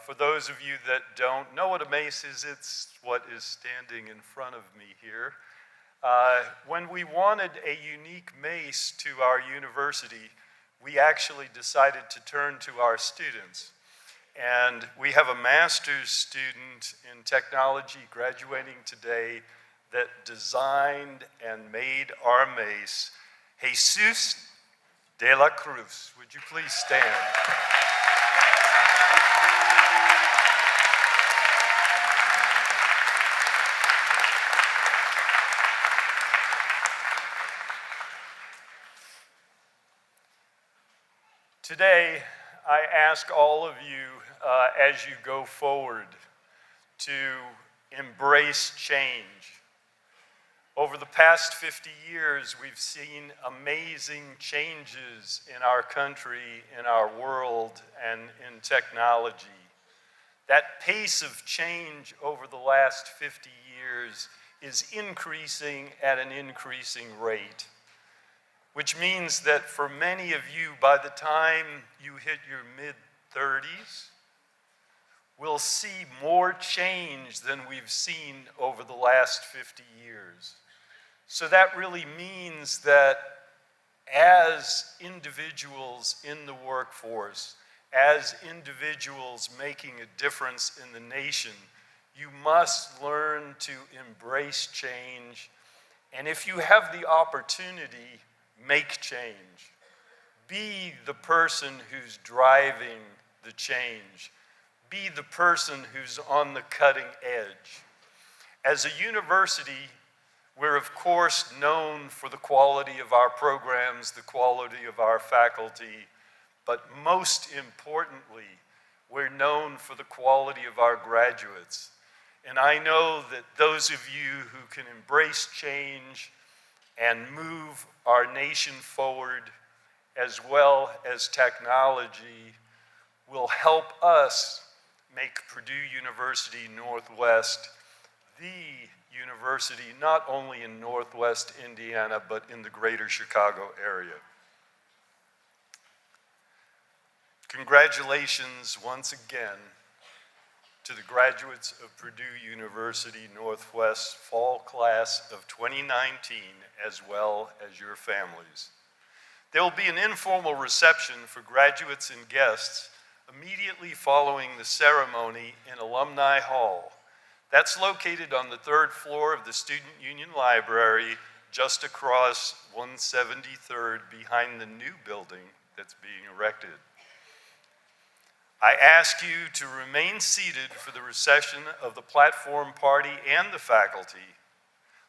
For those of you that don't know what a mace is, it's what is standing in front of me here. When we wanted a unique mace to our university, we actually decided to turn to our students. And we have a master's student in technology graduating today that designed and made our mace, Jesus de la Cruz. Would you please stand? Today, I ask all of you, as you go forward, to embrace change. Over the past 50 years, we've seen amazing changes in our country, in our world, and in technology. That pace of change over the last 50 years is increasing at an increasing rate, which means that for many of you, by the time you hit your mid-30s, we'll see more change than we've seen over the last 50 years. So that really means that as individuals in the workforce, as individuals making a difference in the nation, you must learn to embrace change. And if you have the opportunity, make change. Be the person who's driving the change. Be the person who's on the cutting edge. As a university, we're of course known for the quality of our programs, the quality of our faculty, but most importantly, we're known for the quality of our graduates. And I know that those of you who can embrace change and move our nation forward, as well as technology, will help us make Purdue University Northwest the university not only in Northwest Indiana, but in the greater Chicago area. Congratulations once again to the graduates of Purdue University Northwest Fall Class of 2019, as well as your families. There will be an informal reception for graduates and guests immediately following the ceremony in Alumni Hall. That's located on the 3rd floor of the Student Union Library, just across 173rd behind the new building that's being erected. I ask you to remain seated for the reception of the platform party and the faculty.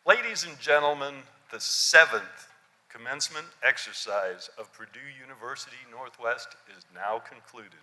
Ladies and gentlemen, the 7th commencement exercise of Purdue University Northwest is now concluded.